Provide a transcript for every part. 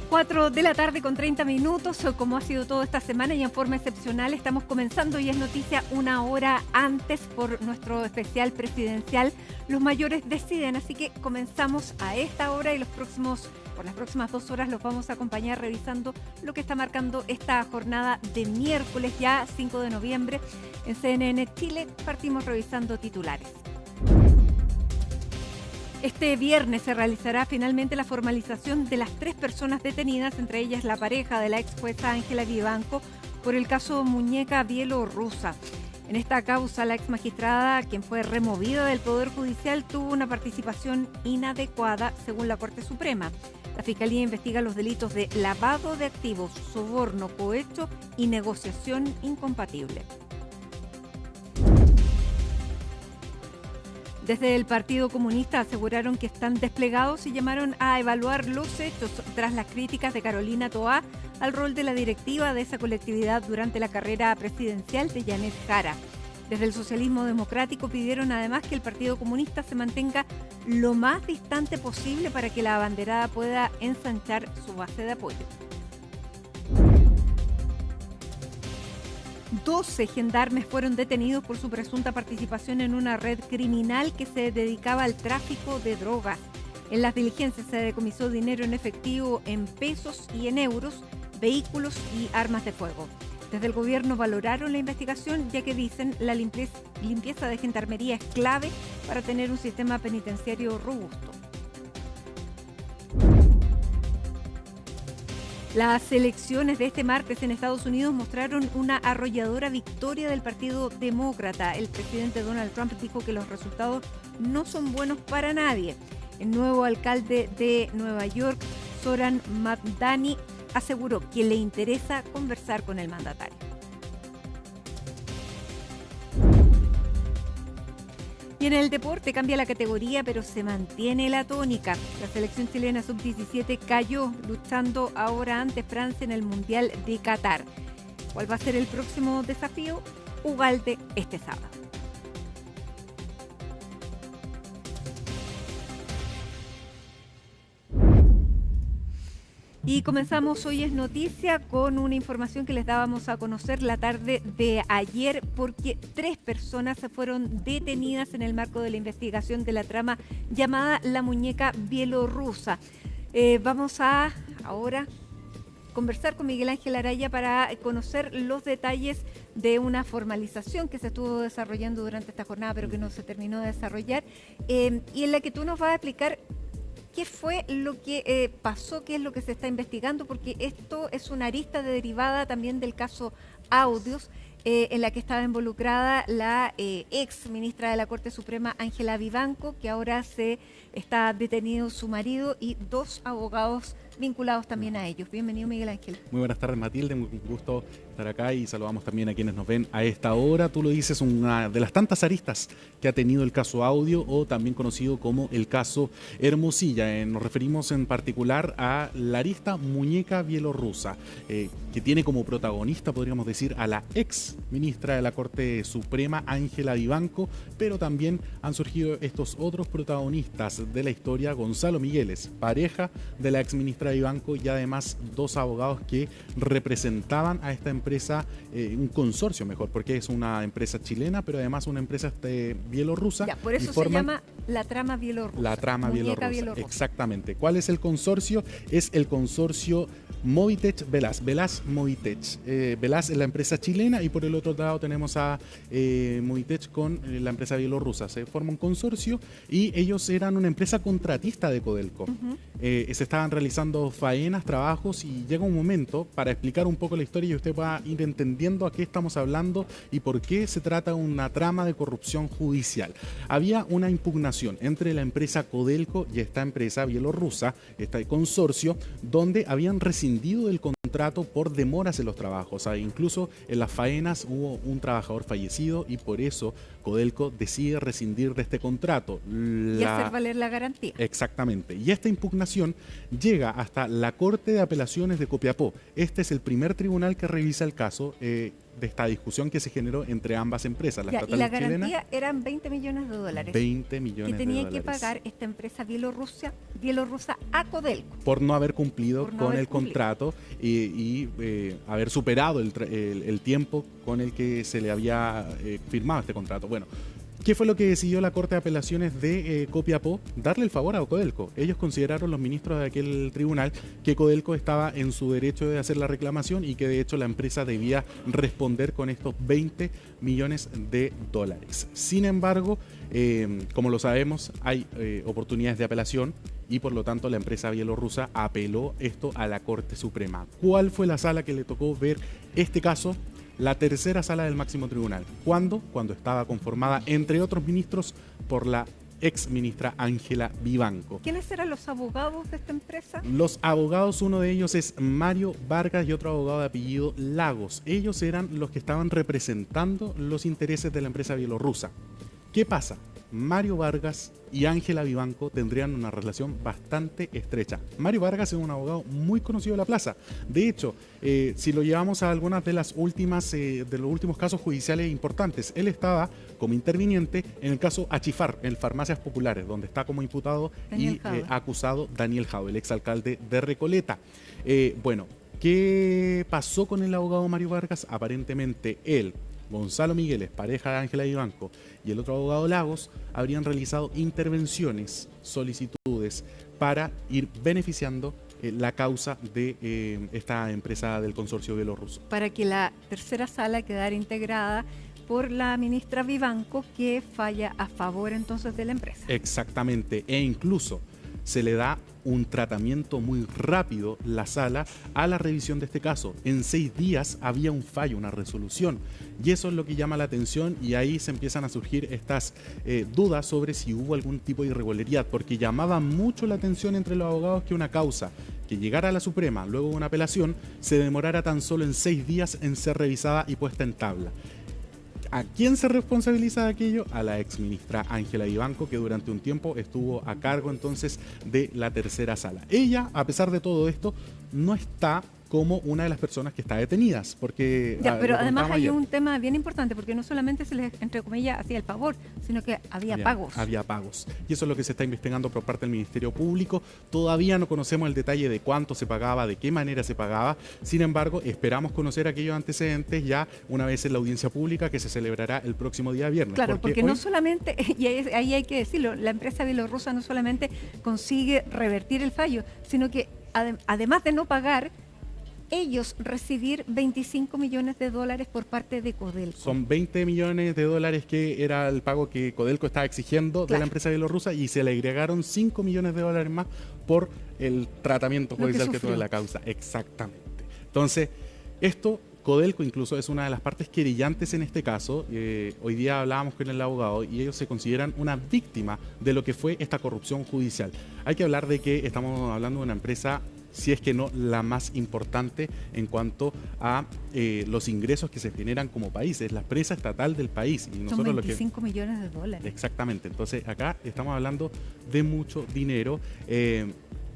4 de la tarde con 30 minutos, como ha sido toda esta semana y en forma excepcional, estamos comenzando y es noticia una hora antes por nuestro especial presidencial. Los mayores deciden, así que comenzamos a esta hora y por las próximas 2 horas los vamos a acompañar revisando lo que está marcando esta jornada de miércoles, ya 5 de noviembre. En CNN Chile partimos revisando titulares. Este viernes se realizará finalmente la formalización de las 3 personas detenidas, entre ellas la pareja de la ex jueza Ángela Vivanco, por el caso Muñeca Bielorrusa. En esta causa, la ex magistrada, quien fue removida del Poder Judicial, tuvo una participación inadecuada, según la Corte Suprema. La Fiscalía investiga los delitos de lavado de activos, soborno, cohecho y negociación incompatible. Desde el Partido Comunista aseguraron que están desplegados y llamaron a evaluar los hechos tras las críticas de Carolina Toá al rol de la directiva de esa colectividad durante la carrera presidencial de Janet Jara. Desde el socialismo democrático pidieron además que el Partido Comunista se mantenga lo más distante posible para que la abanderada pueda ensanchar su base de apoyo. 12 gendarmes fueron detenidos por su presunta participación en una red criminal que se dedicaba al tráfico de drogas. En las diligencias se decomisó dinero en efectivo, en pesos y en euros, vehículos y armas de fuego. Desde el gobierno valoraron la investigación, ya que dicen la limpieza de gendarmería es clave para tener un sistema penitenciario robusto. Las elecciones de este martes en Estados Unidos mostraron una arrolladora victoria del Partido Demócrata. El presidente Donald Trump dijo que los resultados no son buenos para nadie. El nuevo alcalde de Nueva York, Zoran Mamdani, aseguró que le interesa conversar con el mandatario. Y en el deporte cambia la categoría, pero se mantiene la tónica. La selección chilena sub-17 cayó, luchando ahora ante Francia en el Mundial de Qatar. ¿Cuál va a ser el próximo desafío? Ugalde este sábado. Y comenzamos Hoy es Noticia con una información que les dábamos a conocer la tarde de ayer, porque 3 personas se fueron detenidas en el marco de la investigación de la trama llamada La Muñeca Bielorrusa. Vamos a ahora conversar con Miguel Ángel Araya para conocer los detalles de una formalización que se estuvo desarrollando durante esta jornada, pero que no se terminó de desarrollar, y en la que tú nos vas a explicar qué fue lo que pasó, qué es lo que se está investigando, porque esto es una arista derivada también del caso Audios, en la que estaba involucrada la ex ministra de la Corte Suprema, Ángela Vivanco, que ahora se está detenido su marido y 2 abogados vinculados también a ellos. Bienvenido, Miguel Ángel. Muy buenas tardes, Matilde, un gusto estar acá y saludamos también a quienes nos ven a esta hora. Tú lo dices, una de las tantas aristas que ha tenido el caso Audio, o también conocido como el caso Hermosilla. Nos referimos en particular a la arista Muñeca Bielorrusa, que tiene como protagonista, podríamos decir, a la ex ministra de la Corte Suprema, Ángela Vivanco, pero también han surgido estos otros protagonistas de la historia: Gonzalo Migueles, pareja de la ex ministra Vivanco, y además 2 abogados que representaban a esta empresa, un consorcio mejor, porque es una empresa chilena, pero además una empresa bielorrusa. Ya, por eso se llama la trama bielorrusa. La trama bielorrusa, exactamente. ¿Cuál es el consorcio? Es el consorcio Movitech Velas, Velas Movitech. Velas es la empresa chilena y por el otro lado tenemos a Movitech con la empresa bielorrusa. Se forma un consorcio y ellos eran una empresa contratista de Codelco. Se estaban realizando faenas, trabajos, y llega un momento para explicar un poco la historia y usted va a ir entendiendo a qué estamos hablando y por qué se trata de una trama de corrupción judicial. Había una impugnación entre la empresa Codelco y esta empresa bielorrusa, este consorcio, donde habían rescindido el contrato por demoras en los trabajos. Incluso en las faenas hubo un trabajador fallecido y por eso Codelco decide rescindir de este contrato. Y hacer valer la garantía. Exactamente. Y esta impugnación llega hasta la Corte de Apelaciones de Copiapó. Este es el primer tribunal que revisa el caso. de esta discusión que se generó entre ambas empresas, la estatal y la chilena. garantía eran $20 millones. 20 millones que tenía de dólares. que pagar esta empresa bielorrusa a Codelco. Por no haber cumplido con el contrato y haber superado el tiempo con el que se le había firmado este contrato. Bueno, ¿qué fue lo que decidió la Corte de Apelaciones de Copiapó? Darle el favor a Codelco. Ellos consideraron, los ministros de aquel tribunal, que Codelco estaba en su derecho de hacer la reclamación y que de hecho la empresa debía responder con estos 20 millones de dólares. Sin embargo, como lo sabemos, hay oportunidades de apelación y por lo tanto la empresa bielorrusa apeló esto a la Corte Suprema. ¿Cuál fue la sala que le tocó ver este caso? La tercera sala del máximo tribunal. ¿Cuándo? Cuando estaba conformada, entre otros ministros, por la ex ministra Ángela Vivanco. ¿Quiénes eran los abogados de esta empresa? Los abogados, uno de ellos es Mario Vargas y otro abogado de apellido Lagos. Ellos eran los que estaban representando los intereses de la empresa bielorrusa. ¿Qué pasa? Mario Vargas y Ángela Vivanco tendrían una relación bastante estrecha. Mario Vargas es un abogado muy conocido de la plaza. De hecho, si lo llevamos a algunas de los últimos casos judiciales importantes, él estaba como interviniente en el caso Achifar, en Farmacias Populares, donde está como imputado y acusado Daniel Jau, el exalcalde de Recoleta. Bueno, ¿qué pasó con el abogado Mario Vargas? Aparentemente él, Gonzalo Migueles, pareja de Ángela Vivanco, y el otro abogado Lagos habrían realizado intervenciones, solicitudes para ir beneficiando la causa de esta empresa del consorcio bielorruso. Para que la tercera sala quedara integrada por la ministra Vivanco, que falla a favor entonces de la empresa. Exactamente, e incluso se le da un tratamiento muy rápido la sala a la revisión de este caso. En 6 días había un fallo, una resolución, y eso es lo que llama la atención, y ahí se empiezan a surgir estas dudas sobre si hubo algún tipo de irregularidad, porque llamaba mucho la atención entre los abogados que una causa que llegara a la Suprema luego de una apelación se demorara tan solo en 6 días en ser revisada y puesta en tabla. ¿A quién se responsabiliza de aquello? A la exministra Ángela Vivanco, que durante un tiempo estuvo a cargo entonces de la tercera sala. Ella, a pesar de todo esto, no está como una de las personas que está detenidas, porque... pero además hay un tema bien importante, porque no solamente se les, entre comillas, hacía el favor, sino que había pagos. Había pagos. Y eso es lo que se está investigando por parte del Ministerio Público. Todavía no conocemos el detalle de cuánto se pagaba, de qué manera se pagaba. Sin embargo, esperamos conocer aquellos antecedentes ya una vez en la audiencia pública que se celebrará el próximo día viernes. Claro, porque no solamente, y ahí hay que decirlo, la empresa bielorrusa no solamente consigue revertir el fallo, sino que además de no pagar, ellos recibir $25 millones por parte de Codelco. Son 20 millones de dólares que era el pago que Codelco estaba exigiendo de la empresa bielorrusa, y se le agregaron 5 millones de dólares más por el tratamiento judicial que tuvo la causa. Exactamente. Entonces, Codelco incluso es una de las partes querellantes en este caso. Hoy día hablábamos con el abogado y ellos se consideran una víctima de lo que fue esta corrupción judicial. Hay que hablar de que estamos hablando de una empresa, si es que no la más importante en cuanto a los ingresos que se generan como país. Es la empresa estatal del país. Y nosotros son 25 millones de dólares. Exactamente. Entonces acá estamos hablando de mucho dinero.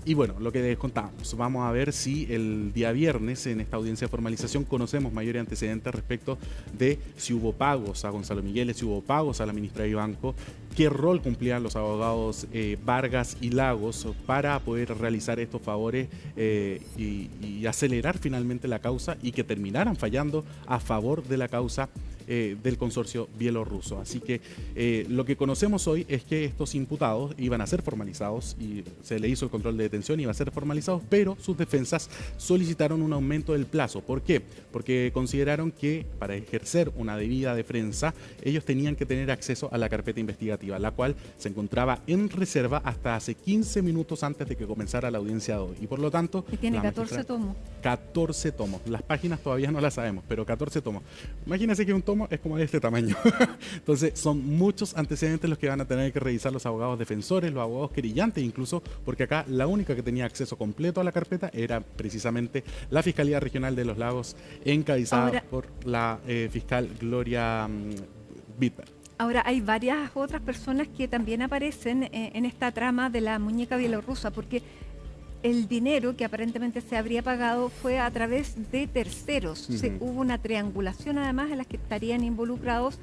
Y bueno, lo que les contábamos, vamos a ver si el día viernes en esta audiencia de formalización conocemos mayores antecedentes respecto de si hubo pagos a Gonzalo Migueles, si hubo pagos a la ministra Vivanco, qué rol cumplían los abogados Vargas y Lagos para poder realizar estos favores y acelerar finalmente la causa y que terminaran fallando a favor de la causa del consorcio bielorruso. Así que lo que conocemos hoy es que estos imputados iban a ser formalizados y se le hizo el control de detención, iba a ser formalizados, pero sus defensas solicitaron un aumento del plazo. ¿Por qué? Porque consideraron que para ejercer una debida defensa ellos tenían que tener acceso a la carpeta investigativa, la cual se encontraba en reserva hasta hace 15 minutos antes de que comenzara la audiencia de hoy. Y por lo tanto... Y tiene 14 tomos. 14 tomos. Las páginas todavía no las sabemos, pero 14 tomos. Imagínense que un tomo es como de este tamaño. Entonces son muchos antecedentes los que van a tener que revisar los abogados defensores, los abogados querellantes incluso, porque acá la única que tenía acceso completo a la carpeta era precisamente la Fiscalía Regional de los Lagos, encabezada por la fiscal Gloria Bitberg. Ahora, hay varias otras personas que también aparecen en esta trama de la muñeca bielorrusa, porque el dinero que aparentemente se habría pagado fue a través de terceros. Hubo una triangulación además en la que estarían involucrados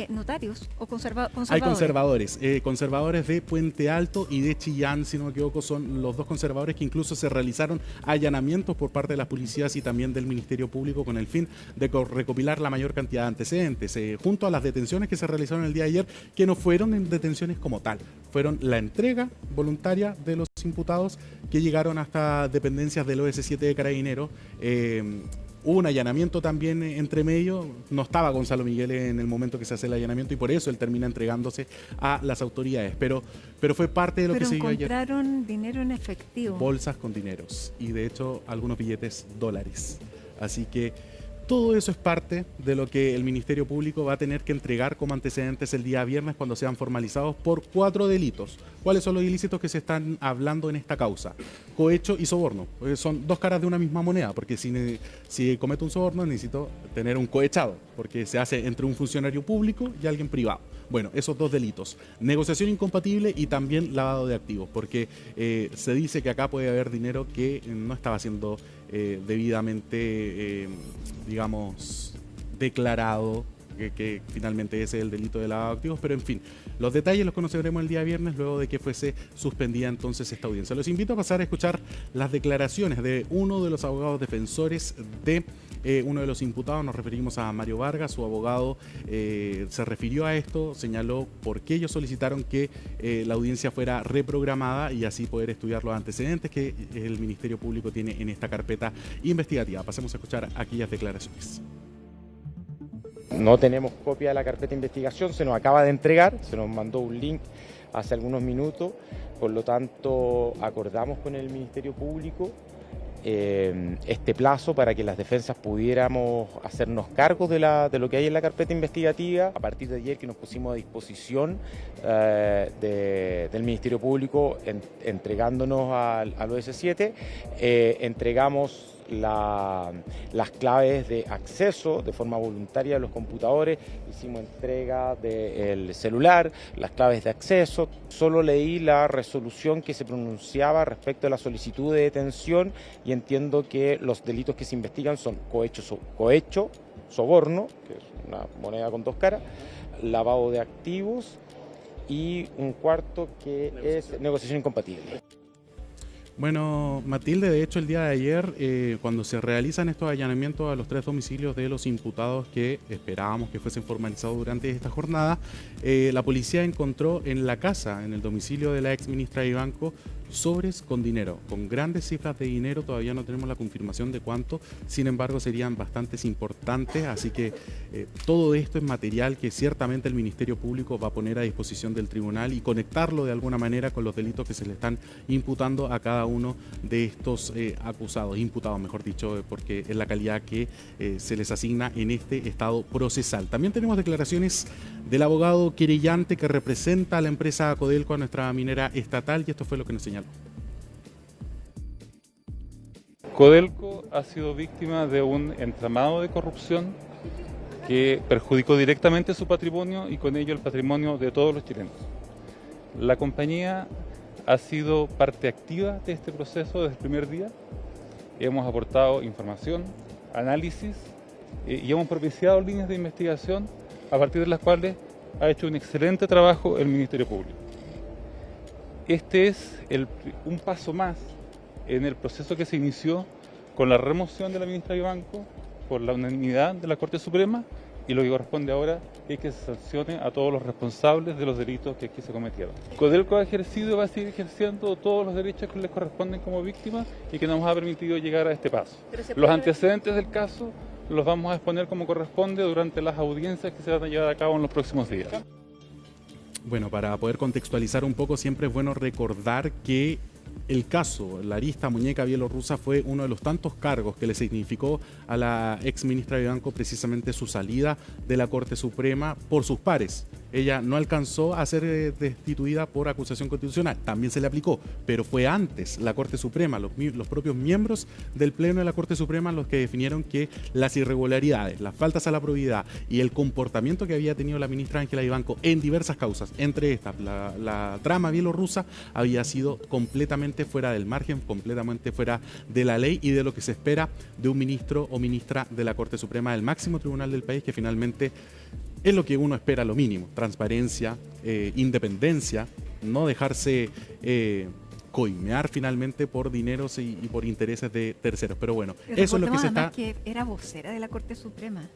notarios o conservadores. Hay conservadores de Puente Alto y de Chillán, si no me equivoco, son los dos conservadores que incluso se realizaron allanamientos por parte de las policías y también del Ministerio Público con el fin de recopilar la mayor cantidad de antecedentes, junto a las detenciones que se realizaron el día de ayer, que no fueron detenciones como tal, fueron la entrega voluntaria de los imputados que llegaron hasta dependencias del OS7 de Carabineros. Hubo un allanamiento también entre medio, no estaba Gonzalo Miguel en el momento que se hace el allanamiento y por eso él termina entregándose a las autoridades, pero fue parte de lo que se vio ayer. Encontraron dinero en efectivo. Bolsas con dineros y de hecho algunos billetes dólares, así que todo eso es parte de lo que el Ministerio Público va a tener que entregar como antecedentes el día viernes cuando sean formalizados por 4 delitos. ¿Cuáles son los ilícitos que se están hablando en esta causa? Cohecho y soborno. Son dos caras de una misma moneda, porque si cometo un soborno necesito tener un cohechado, porque se hace entre un funcionario público y alguien privado. Bueno, esos 2 delitos. Negociación incompatible y también lavado de activos, porque se dice que acá puede haber dinero que no estaba siendo debidamente, digamos, declarado, que finalmente ese es el delito de lavado de activos, pero en fin, los detalles los conoceremos el día viernes luego de que fuese suspendida entonces esta audiencia. Los invito a pasar a escuchar las declaraciones de uno de los abogados defensores de uno de los imputados. Nos referimos a Mario Vargas. Su abogado se refirió a esto, señaló por qué ellos solicitaron que la audiencia fuera reprogramada y así poder estudiar los antecedentes que el Ministerio Público tiene en esta carpeta investigativa. Pasemos a escuchar aquellas declaraciones. No tenemos copia de la carpeta de investigación, se nos acaba de entregar, se nos mandó un link hace algunos minutos, por lo tanto acordamos con el Ministerio Público este plazo para que las defensas pudiéramos hacernos cargo de lo que hay en la carpeta investigativa. A partir de ayer que nos pusimos a disposición del Ministerio Público entregándonos al OS7, entregamos las claves de acceso de forma voluntaria a los computadores, hicimos entrega del celular, las claves de acceso. Solo leí la resolución que se pronunciaba respecto a la solicitud de detención y entiendo que los delitos que se investigan son cohecho, soborno, que es una moneda con 2 caras, lavado de activos y un cuarto que es negociación incompatible. Bueno, Matilde, de hecho el día de ayer, cuando se realizan estos allanamientos a los 3 domicilios de los imputados que esperábamos que fuesen formalizados durante esta jornada, la policía encontró en la casa, en el domicilio de la ex ministra de Banco, sobres con dinero, con grandes cifras de dinero. Todavía no tenemos la confirmación de cuánto, sin embargo serían bastantes importantes, así que todo esto es material que ciertamente el Ministerio Público va a poner a disposición del tribunal y conectarlo de alguna manera con los delitos que se le están imputando a cada uno de estos acusados, imputados mejor dicho, porque es la calidad que se les asigna en este estado procesal. También tenemos declaraciones del abogado querellante que representa a la empresa Codelco, a nuestra minera estatal, y esto fue lo que nos señaló. Codelco ha sido víctima de un entramado de corrupción que perjudicó directamente su patrimonio y con ello el patrimonio de todos los chilenos. La compañía ha sido parte activa de este proceso desde el primer día. Hemos aportado información, análisis y hemos propiciado líneas de investigación a partir de las cuales ha hecho un excelente trabajo el Ministerio Público. Este es un paso más en el proceso que se inició con la remoción de la ministra de Banco por la unanimidad de la Corte Suprema, y lo que corresponde ahora es que se sancione a todos los responsables de los delitos que aquí se cometieron. Codelco ha ejercido y va a seguir ejerciendo todos los derechos que les corresponden como víctimas y que nos ha permitido llegar a este paso. Los antecedentes del caso los vamos a exponer como corresponde durante las audiencias que se van a llevar a cabo en los próximos días. Bueno, para poder contextualizar un poco, siempre es bueno recordar que el caso, la arista muñeca bielorrusa, fue uno de los tantos cargos que le significó a la ex ministra de Banco precisamente su salida de la Corte Suprema por sus pares. ella no alcanzó a ser destituida por acusación constitucional. También se le aplicó, pero fue antes la Corte Suprema, los propios miembros del Pleno de la Corte Suprema los que definieron que las irregularidades, las faltas a la probidad y el comportamiento que había tenido la ministra Ángela Vivanco en diversas causas, entre estas la trama bielorrusa, había sido completamente fuera del margen, completamente fuera de la ley y de lo que se espera de un ministro o ministra de la Corte Suprema, del máximo tribunal del país, que finalmente es lo que uno espera, lo mínimo: transparencia, independencia, no dejarse coimear finalmente por dineros y por intereses de terceros. Pero bueno, eso es lo que se está... que era vocera de la Corte Suprema.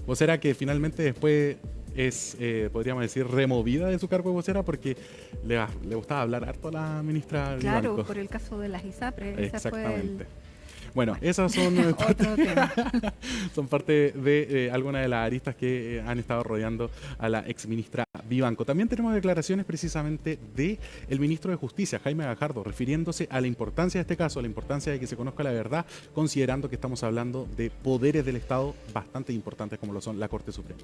Vocera que finalmente después es, podríamos decir, removida de su cargo de vocera porque le gustaba hablar harto a la ministra Claro, Vivanco. Por el caso de las ISAPRES. Exactamente. Bueno, esas son, son parte de algunas de las aristas que han estado rodeando a la exministra Vivanco. También tenemos declaraciones precisamente del ministro de Justicia, Jaime Gajardo, refiriéndose a la importancia de este caso, a la importancia de que se conozca la verdad, considerando que estamos hablando de poderes del Estado bastante importantes como lo son la Corte Suprema.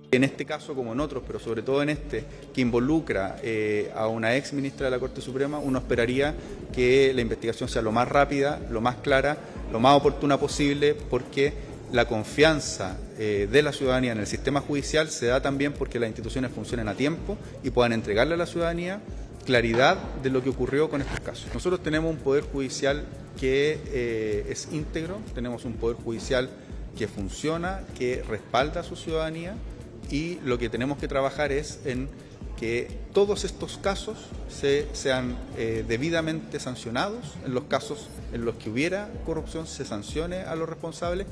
En este caso, como en otros, pero sobre todo en este, que involucra a una ex ministra de la Corte Suprema, uno esperaría que la investigación sea lo más rápida, lo más clara, lo más oportuna posible, porque la confianza de la ciudadanía en el sistema judicial se da también porque las instituciones funcionen a tiempo y puedan entregarle a la ciudadanía claridad de lo que ocurrió con estos casos. Nosotros tenemos un poder judicial que es íntegro, tenemos un poder judicial que funciona, que respalda a su ciudadanía, y lo que tenemos que trabajar es en que todos estos casos sean debidamente sancionados. En los casos en los que hubiera corrupción se sancione a los responsables.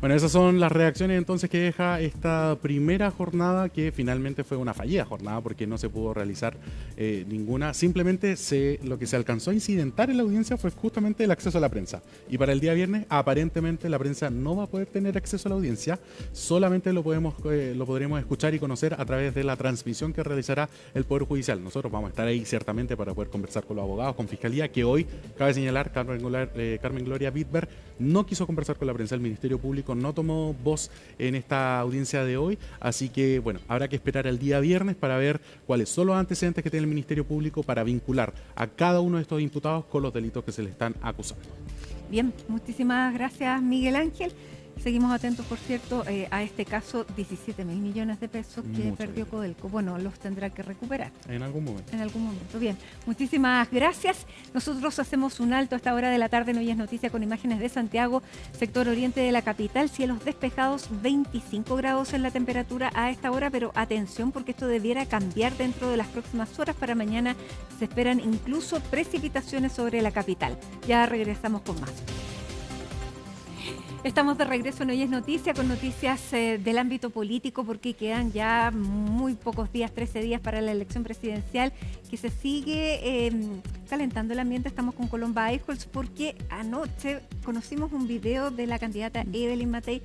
Bueno, esas son las reacciones entonces que deja esta primera jornada, que finalmente fue una fallida jornada porque no se pudo realizar ninguna. Simplemente lo que se alcanzó a incidentar en la audiencia fue justamente el acceso a la prensa. Y para el día viernes, aparentemente, la prensa no va a poder tener acceso a la audiencia, solamente lo podremos escuchar y conocer a través de la transmisión que realizará el Poder Judicial. Nosotros vamos a estar ahí ciertamente para poder conversar con los abogados, con Fiscalía, que hoy, cabe señalar, Carmen Gloria Bitber no quiso conversar con la prensa. El Ministerio Público no tomó voz en esta audiencia de hoy, así que bueno, habrá que esperar el día viernes para ver cuáles son los antecedentes que tiene el Ministerio Público para vincular a cada uno de estos imputados con los delitos que se le están acusando. Bien, muchísimas gracias, Miguel Ángel. Seguimos atentos, por cierto, a este caso, 17.000 millones de pesos que perdió Codelco. Bueno, los tendrá que recuperar. En algún momento. En algún momento. Bien, muchísimas gracias. Nosotros hacemos un alto a esta hora de la tarde en Hoy es Noticia con imágenes de Santiago, sector oriente de la capital. Cielos despejados, 25 grados en la temperatura a esta hora, pero atención porque esto debiera cambiar dentro de las próximas horas. Para mañana se esperan incluso precipitaciones sobre la capital. Ya regresamos con más. Estamos de regreso en Hoy es Noticia con noticias del ámbito político porque quedan ya muy pocos días, 13 días para la elección presidencial que se sigue calentando el ambiente. Estamos con Colomba Eichholz porque anoche conocimos un video de la candidata Evelyn Matei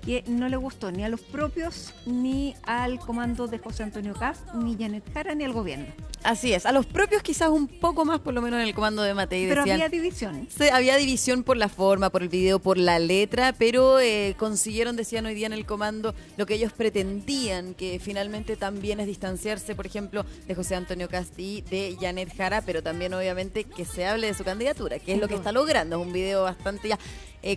que no le gustó ni a los propios, ni al comando de José Antonio Kast, ni Janet Jara, ni al gobierno. Así es, a los propios quizás un poco más, por lo menos en el comando de Matei. Pero decían, había división. Sí, había división por la forma, por el video, por la letra, pero consiguieron, decían hoy día en el comando, lo que ellos pretendían, que finalmente también es distanciarse, por ejemplo, de José Antonio Kast y de Janet Jara, pero también obviamente que se hable de su candidatura, que es lo que está logrando. Es un video bastante ya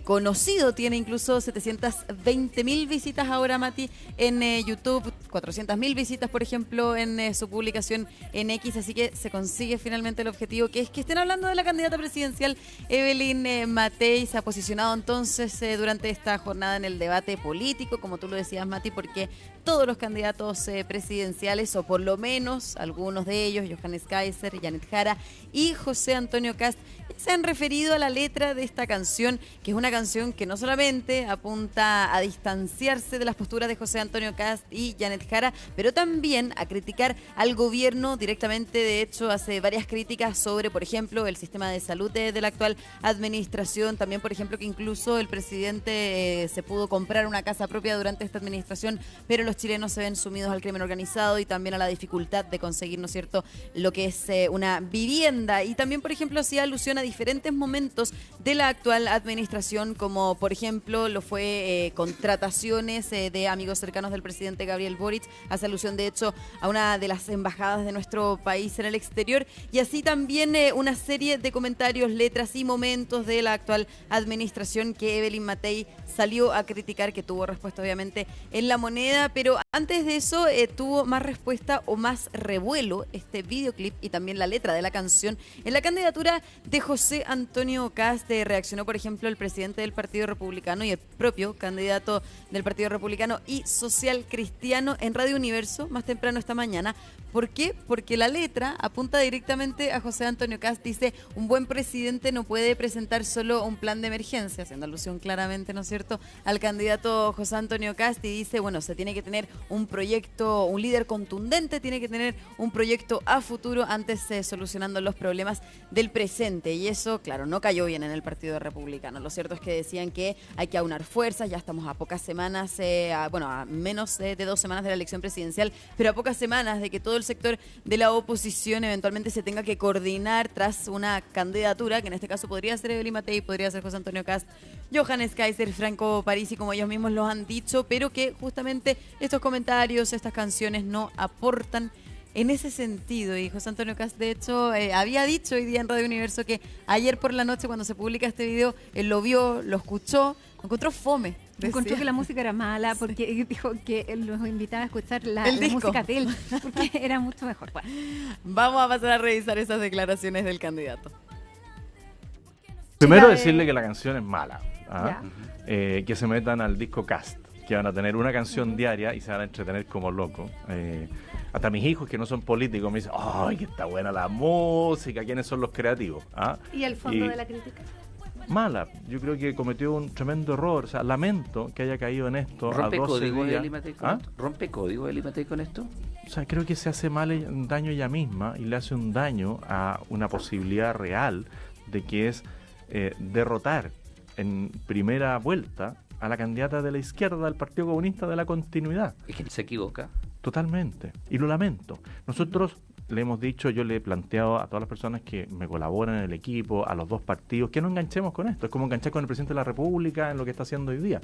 conocido, tiene incluso 720.000 visitas ahora, Mati, en YouTube, 400.000 visitas, por ejemplo, en su publicación en X, así que se consigue finalmente el objetivo, que es que estén hablando de la candidata presidencial Evelyn Matei. Se ha posicionado entonces durante esta jornada en el debate político, como tú lo decías, Mati, porque todos los candidatos presidenciales, o por lo menos algunos de ellos, Johannes Kaiser, Janet Jara y José Antonio Kast, se han referido a la letra de esta canción, que es una canción que no solamente apunta a distanciarse de las posturas de José Antonio Kast y Janet Janet Jara, pero también a criticar al gobierno directamente. De hecho, hace varias críticas sobre, por ejemplo, el sistema de salud de la actual administración. También, por ejemplo, que incluso el presidente se pudo comprar una casa propia durante esta administración, pero los chilenos se ven sumidos al crimen organizado y también a la dificultad de conseguir, ¿no es cierto?, lo que es una vivienda. Y también, por ejemplo, hacía alusión a diferentes momentos de la actual administración, como por ejemplo lo fue contrataciones de amigos cercanos del presidente Gabriel Boric. Hace alusión, de hecho, a una de las embajadas de nuestro país en el exterior, y así también una serie de comentarios, letras y momentos de la actual administración que Evelyn Matei salió a criticar, que tuvo respuesta obviamente en La Moneda. Pero antes de eso tuvo más respuesta o más revuelo este videoclip y también la letra de la canción en la candidatura de José Antonio Kast. Reaccionó, por ejemplo, el presidente del Partido Republicano y el propio candidato del Partido Republicano y Social Cristiano en Radio Universo más temprano esta mañana. ¿Por qué? Porque la letra apunta directamente a José Antonio Kast. Dice: un buen presidente no puede presentar solo un plan de emergencia, haciendo alusión claramente, ¿no es cierto?, al candidato José Antonio Kast. Y dice, bueno, se tiene que tener un proyecto, un líder contundente, tiene que tener un proyecto a futuro antes solucionando los problemas del presente. Y eso, claro, no cayó bien en el Partido Republicano. Lo cierto es que decían que hay que aunar fuerzas. Ya estamos a pocas semanas, a menos de 2 semanas de la elección presidencial, pero a pocas semanas de que todo el sector de la oposición eventualmente se tenga que coordinar tras una candidatura, que en este caso podría ser Evelyn Matei, podría ser José Antonio Kast, Johannes Kaiser, Franco Parisi, como ellos mismos los han dicho, pero que justamente estos comentarios, estas canciones no aportan en ese sentido. Y José Antonio Kast, de hecho, había dicho hoy día en Radio Universo que ayer por la noche, cuando se publica este video, él lo vio, lo escuchó, lo encontró fome. Encontró que la música era mala, porque dijo que él los invitaba a escuchar la música de él, porque era mucho mejor. Bueno. Vamos a pasar a revisar esas declaraciones del candidato. Primero decirle que la canción es mala, que se metan al disco Kast, que van a tener una canción diaria y se van a entretener como locos. Hasta mis hijos, que no son políticos, me dicen: ¡ay, que está buena la música! ¿Quiénes son los creativos? ¿Y el fondo de la crítica? Mala. Yo creo que cometió un tremendo error. O sea, lamento que haya caído en esto. ¿Rompe a 12 código días. Evelyn Matei con esto? ¿Rompe código Evelyn Matei con esto? O sea, creo que se hace un daño ella misma, y le hace un daño a una posibilidad real de que es derrotar en primera vuelta a la candidata de la izquierda del Partido Comunista de la Continuidad. Es que se equivoca. Totalmente. Y lo lamento. Nosotros le hemos dicho, yo le he planteado a todas las personas que me colaboran en el equipo, a los dos partidos, que no enganchemos con esto. Es como enganchar con el presidente de la República en lo que está haciendo hoy día.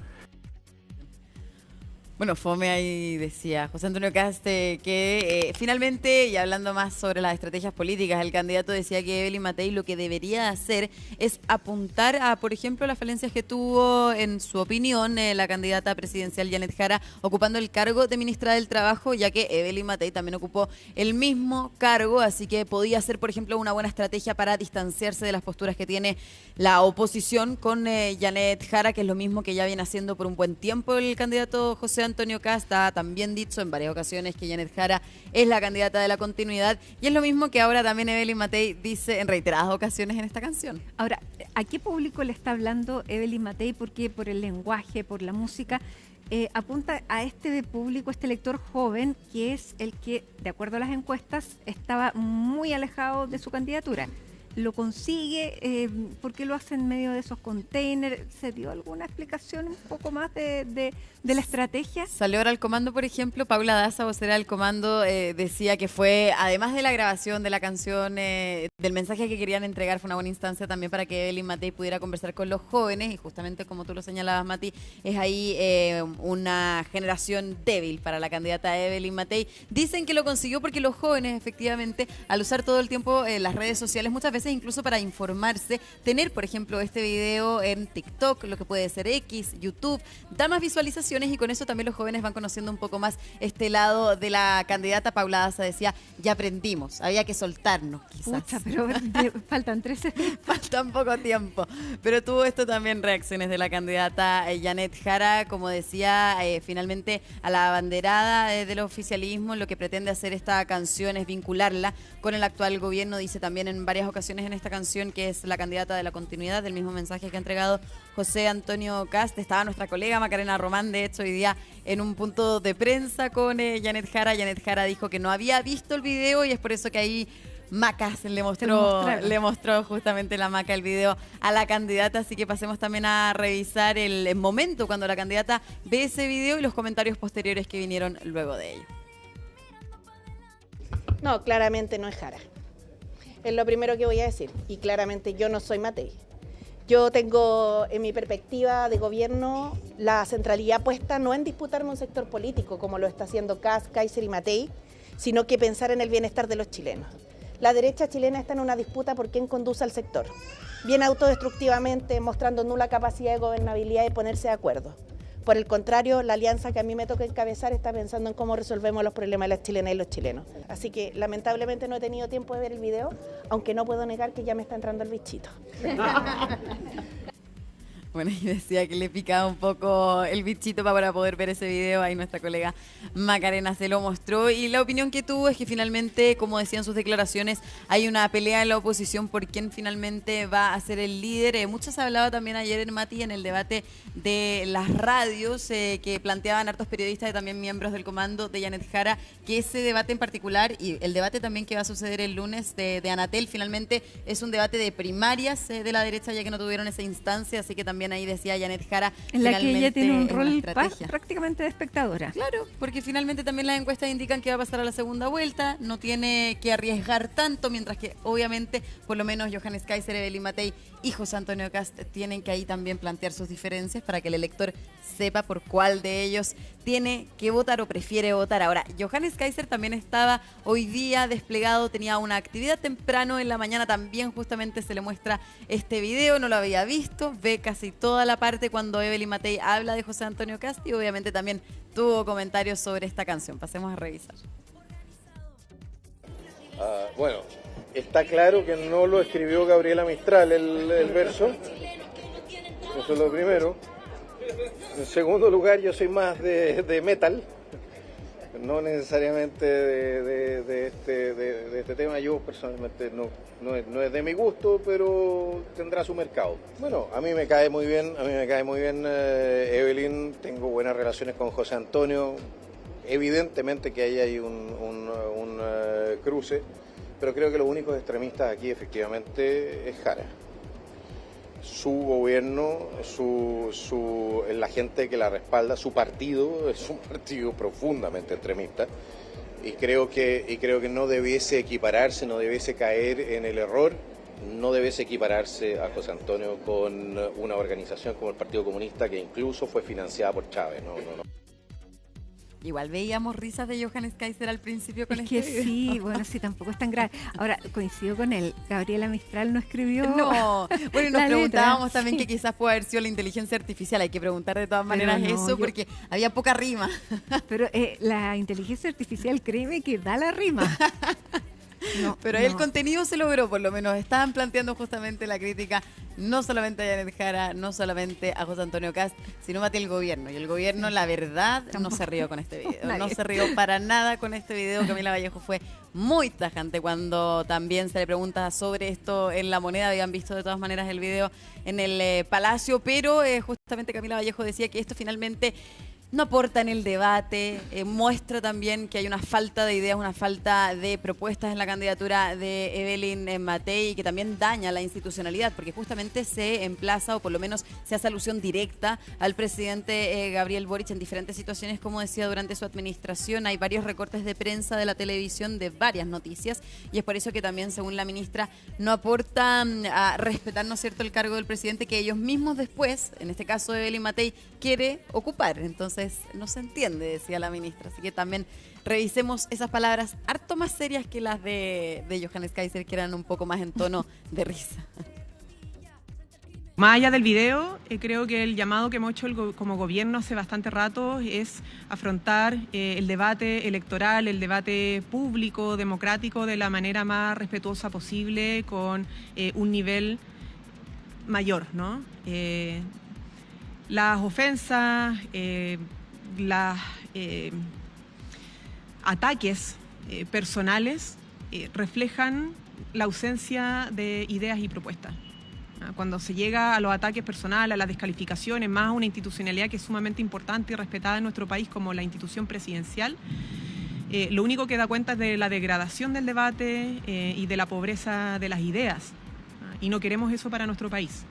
Bueno, fome ahí decía José Antonio Kast que finalmente, y hablando más sobre las estrategias políticas, el candidato decía que Evelyn Matei lo que debería hacer es apuntar a, por ejemplo, las falencias que tuvo, en su opinión, la candidata presidencial Janet Jara ocupando el cargo de ministra del Trabajo, ya que Evelyn Matei también ocupó el mismo cargo, así que podía ser, por ejemplo, una buena estrategia para distanciarse de las posturas que tiene la oposición con Janet Jara, que es lo mismo que ya viene haciendo por un buen tiempo el candidato José Antonio Kast. Ha también dicho en varias ocasiones que Janet Jara es la candidata de la continuidad, y es lo mismo que ahora también Evelyn Matei dice en reiteradas ocasiones en esta canción. Ahora, ¿a qué público le está hablando Evelyn Matei? Porque por el lenguaje, por la música, apunta a este público, este lector joven, que es el que, de acuerdo a las encuestas, estaba muy alejado de su candidatura. Lo consigue, ¿por qué lo hace en medio de esos containers? ¿Se dio alguna explicación un poco más de la estrategia? Salió ahora al comando, por ejemplo, Paula Daza, vocera del comando, decía que fue, además de la grabación de la canción, del mensaje que querían entregar, fue una buena instancia también para que Evelyn Matei pudiera conversar con los jóvenes, y justamente como tú lo señalabas, Mati, es ahí una generación débil para la candidata Evelyn Matei. Dicen que lo consiguió porque los jóvenes, efectivamente, al usar todo el tiempo las redes sociales, muchas veces incluso para informarse, tener, por ejemplo, este video en TikTok, lo que puede ser X, YouTube, da más visualizaciones, y con eso también los jóvenes van conociendo un poco más este lado de la candidata. Paula Daza decía: ya aprendimos, había que soltarnos quizás. Pucha, pero faltan 13. Faltan poco tiempo. Pero tuvo esto también reacciones de la candidata Janet Jara, como decía, finalmente a la abanderada del oficialismo. Lo que pretende hacer esta canción es vincularla con el actual gobierno. Dice también en varias ocasiones en esta canción que es la candidata de la continuidad, del mismo mensaje que ha entregado José Antonio Kast. Estaba nuestra colega Macarena Román, de hecho, hoy día en un punto de prensa con Janet Jara. Janet Jara dijo que no había visto el video y es por eso que ahí Macas le mostró justamente la Maca el video a la candidata, así que pasemos también a revisar el momento cuando la candidata ve ese video y los comentarios posteriores que vinieron luego de ello. No, claramente no es Jara. Es lo primero que voy a decir. Y claramente yo no soy Matei. Yo tengo en mi perspectiva de gobierno la centralidad puesta no en disputarme un sector político como lo está haciendo Kast, Kaiser y Matei, sino que pensar en el bienestar de los chilenos. La derecha chilena está en una disputa por quién conduce al sector. Viene autodestructivamente, mostrando nula capacidad de gobernabilidad y ponerse de acuerdo. Por el contrario, la alianza que a mí me toca encabezar está pensando en cómo resolvemos los problemas de las chilenas y los chilenos. Así que lamentablemente no he tenido tiempo de ver el video, aunque no puedo negar que ya me está entrando el bichito. Bueno, y decía que le picaba un poco el bichito para poder ver ese video. Ahí nuestra colega Macarena se lo mostró. Y la opinión que tuvo es que finalmente, como decían sus declaraciones, hay una pelea en la oposición por quién finalmente va a ser el líder. Mucho se hablaba también ayer en Mati, en el debate de las radios, que planteaban hartos periodistas y también miembros del comando de Janet Jara, que ese debate en particular y el debate también que va a suceder el lunes de Anatel, finalmente es un debate de primarias de la derecha, ya que no tuvieron esa instancia, así que también ahí decía Janet Jara en la que ella tiene un rol prácticamente de espectadora. Claro, porque finalmente también las encuestas indican que va a pasar a la segunda vuelta, no tiene que arriesgar tanto, mientras que obviamente por lo menos Johannes Kaiser, Evelyn Matei y José Antonio Kast tienen que ahí también plantear sus diferencias para que el elector sepa por cuál de ellos tiene que votar o prefiere votar. Ahora, Johannes Kaiser también estaba hoy día desplegado, tenía una actividad temprano en la mañana, también justamente se le muestra este video, no lo había visto, ve casi toda la parte cuando Evelyn Matei habla de José Antonio Kast y obviamente también tuvo comentarios sobre esta canción. Pasemos a revisar. Bueno, está claro que no lo escribió Gabriela Mistral el verso, eso es lo primero. En segundo lugar, yo soy más de metal, no necesariamente de este tema. Yo personalmente no es de mi gusto, pero tendrá su mercado. Bueno, a mí me cae muy bien, Evelyn, tengo buenas relaciones con José Antonio, evidentemente que ahí hay un cruce, pero creo que los únicos extremistas aquí efectivamente es Jara. Su gobierno, la gente que la respalda, su partido es un partido profundamente extremista y creo que no debiese equipararse, no debiese caer en el error, no debiese equipararse a José Antonio con una organización como el Partido Comunista que incluso fue financiada por Chávez. No. Igual veíamos risas de Johannes Kaiser al principio con este video. Sí, bueno, sí, tampoco es tan grave. Ahora, coincido con él, Gabriela Mistral no escribió. No, bueno, y nos preguntábamos también que quizás puede haber sido la inteligencia artificial. Hay que preguntar de todas maneras porque había poca rima. Pero la inteligencia artificial, créeme que da la rima. Pero el contenido se logró, por lo menos. Estaban planteando justamente la crítica, no solamente a Janet Jara, no solamente a José Antonio Kast, sino a el gobierno. Y el gobierno, la verdad, no se rió con este video. No se rió para nada con este video. Camila Vallejo fue muy tajante cuando también se le pregunta sobre esto en La Moneda. Habían visto de todas maneras el video en el Palacio, pero justamente Camila Vallejo decía que esto finalmente no aporta en el debate, muestra también que hay una falta de ideas, una falta de propuestas en la candidatura de Evelyn Matei y que también daña la institucionalidad, porque justamente se emplaza o por lo menos se hace alusión directa al presidente Gabriel Boric en diferentes situaciones, como decía, durante su administración. Hay varios recortes de prensa de la televisión de varias noticias y es por eso que también, según la ministra, no aporta a respetar, ¿no es cierto?, el cargo del presidente que ellos mismos después, en este caso Evelyn Matei, quiere ocupar. Entonces, no se entiende, decía la ministra. Así que también revisemos esas palabras harto más serias que las de Johannes Kaiser, que eran un poco más en tono de risa. Más allá del video, creo que el llamado que hemos hecho como gobierno hace bastante rato es afrontar el debate electoral, el debate público, democrático, de la manera más respetuosa posible, con un nivel mayor, ¿no? Las ofensas, los ataques personales reflejan la ausencia de ideas y propuestas. Cuando se llega a los ataques personales, a las descalificaciones, más a una institucionalidad que es sumamente importante y respetada en nuestro país como la institución presidencial, lo único que da cuenta es de la degradación del debate y de la pobreza de las ideas. Y no queremos eso para nuestro país.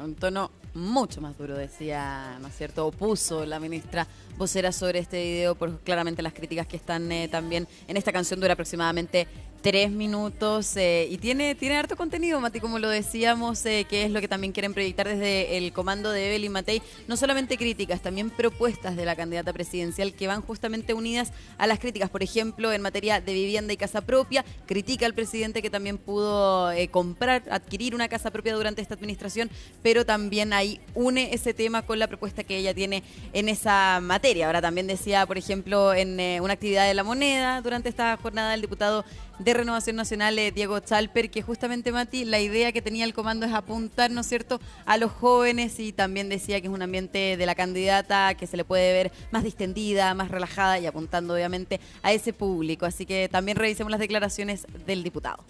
Un tono mucho más duro, decía, ¿no es cierto?, opuso la ministra vocera sobre este video por claramente las críticas que están también en esta canción. Dura aproximadamente 3 minutos y tiene harto contenido, Mati, como lo decíamos, que es lo que también quieren proyectar desde el comando de Evelyn Matei. No solamente críticas, también propuestas de la candidata presidencial que van justamente unidas a las críticas. Por ejemplo, en materia de vivienda y casa propia, critica al presidente que también pudo adquirir una casa propia durante esta administración, pero también ahí une ese tema con la propuesta que ella tiene en esa materia. Ahora también decía, por ejemplo, en una actividad de La Moneda durante esta jornada, el diputado de Renovación Nacional, Diego Chalper, que justamente, Mati, la idea que tenía el comando es apuntar, ¿no es cierto?, a los jóvenes, y también decía que es un ambiente de la candidata que se le puede ver más distendida, más relajada, y apuntando obviamente a ese público. Así que también revisemos las declaraciones del diputado.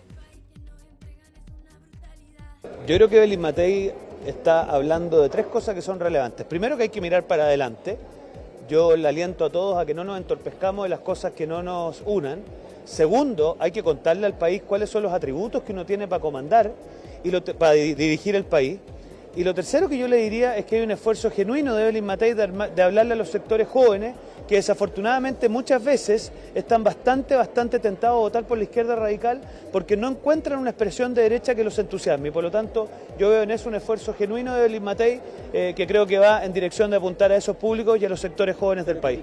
Yo creo que Evelyn Matei está hablando de 3 cosas que son relevantes. Primero, que hay que mirar para adelante. Yo le aliento a todos a que no nos entorpezcamos de las cosas que no nos unan. Segundo, hay que contarle al país cuáles son los atributos que uno tiene para comandar y para dirigir el país. Y lo tercero que yo le diría es que hay un esfuerzo genuino de Evelyn Matei de hablarle a los sectores jóvenes que desafortunadamente muchas veces están bastante tentados a votar por la izquierda radical porque no encuentran una expresión de derecha que los entusiasme. Y por lo tanto, yo veo en eso un esfuerzo genuino de Evelyn Matei que creo que va en dirección de apuntar a esos públicos y a los sectores jóvenes del país.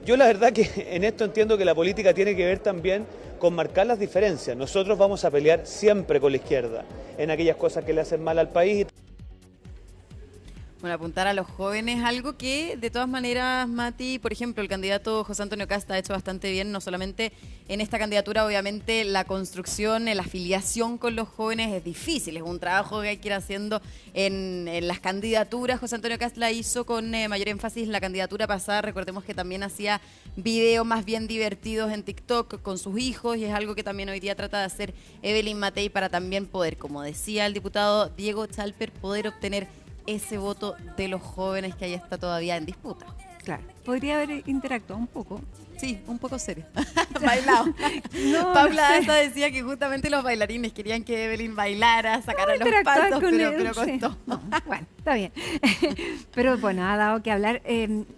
Yo la verdad que en esto entiendo que la política tiene que ver también con marcar las diferencias. Nosotros vamos a pelear siempre con la izquierda en aquellas cosas que le hacen mal al país. Bueno, apuntar a los jóvenes, algo que de todas maneras, Mati, por ejemplo, el candidato José Antonio Cast ha hecho bastante bien, no solamente en esta candidatura. Obviamente la construcción, la afiliación con los jóvenes es difícil, es un trabajo que hay que ir haciendo en las candidaturas. José Antonio Cast la hizo con mayor énfasis en la candidatura pasada. Recordemos que también hacía videos más bien divertidos en TikTok con sus hijos, y es algo que también hoy día trata de hacer Evelyn Matei para también poder, como decía el diputado Diego Chalper, poder obtener ese voto de los jóvenes que ahí está todavía en disputa. Claro, podría haber interactuado un poco. Sí, un poco serio. Bailado. No, Paula no sé. Daza decía que justamente los bailarines querían que Evelyn bailara, sacara los pasos, pero costó. Sí. No, bueno, está bien. Pero bueno, ha dado que hablar.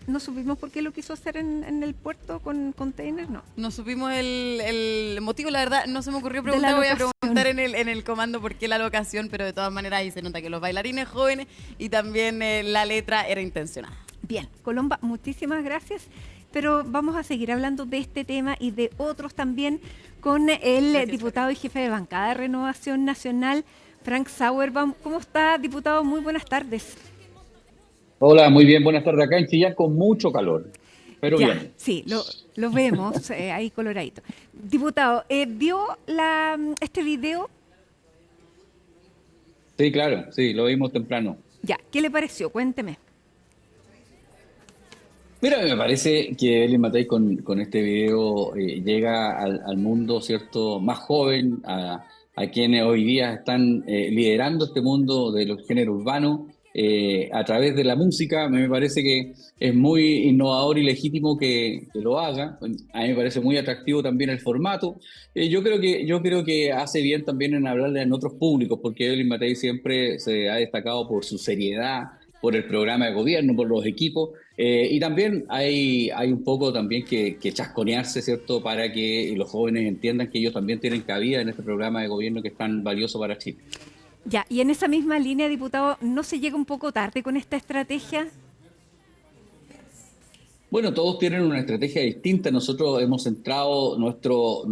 No supimos por qué lo quiso hacer en el puerto con containers, no. No supimos el motivo, la verdad, no se me ocurrió preguntar. Voy a preguntar en el comando por qué la locación, pero de todas maneras ahí se nota que los bailarines jóvenes y también la letra era intencionada. Bien, Colomba, muchísimas gracias. Pero vamos a seguir hablando de este tema y de otros también con el diputado y jefe de bancada de Renovación Nacional, Frank Sauerbaum. ¿Cómo está, diputado? Muy buenas tardes. Hola, muy bien, buenas tardes. Acá en Chillán con mucho calor, pero ya, bien. Sí, lo vemos ahí coloradito. Diputado, ¿vio este video? Sí, claro, sí, lo vimos temprano. Ya, ¿qué le pareció? Cuénteme. Mira, me parece que Evelyn Matei con este video llega al mundo, ¿cierto?, más joven, a quienes hoy día están liderando este mundo de los géneros urbanos a través de la música. Me parece que es muy innovador y legítimo que lo haga. A mí me parece muy atractivo también el formato. Yo creo que hace bien también en hablarle en otros públicos, porque Evelyn Matei siempre se ha destacado por su seriedad, por el programa de gobierno, por los equipos, y también hay un poco también que chasconearse, ¿cierto?, para que los jóvenes entiendan que ellos también tienen cabida en este programa de gobierno que es tan valioso para Chile. Ya, y en esa misma línea, diputado, ¿no se llega un poco tarde con esta estrategia? Bueno, todos tienen una estrategia distinta. Nosotros hemos centrado nuestro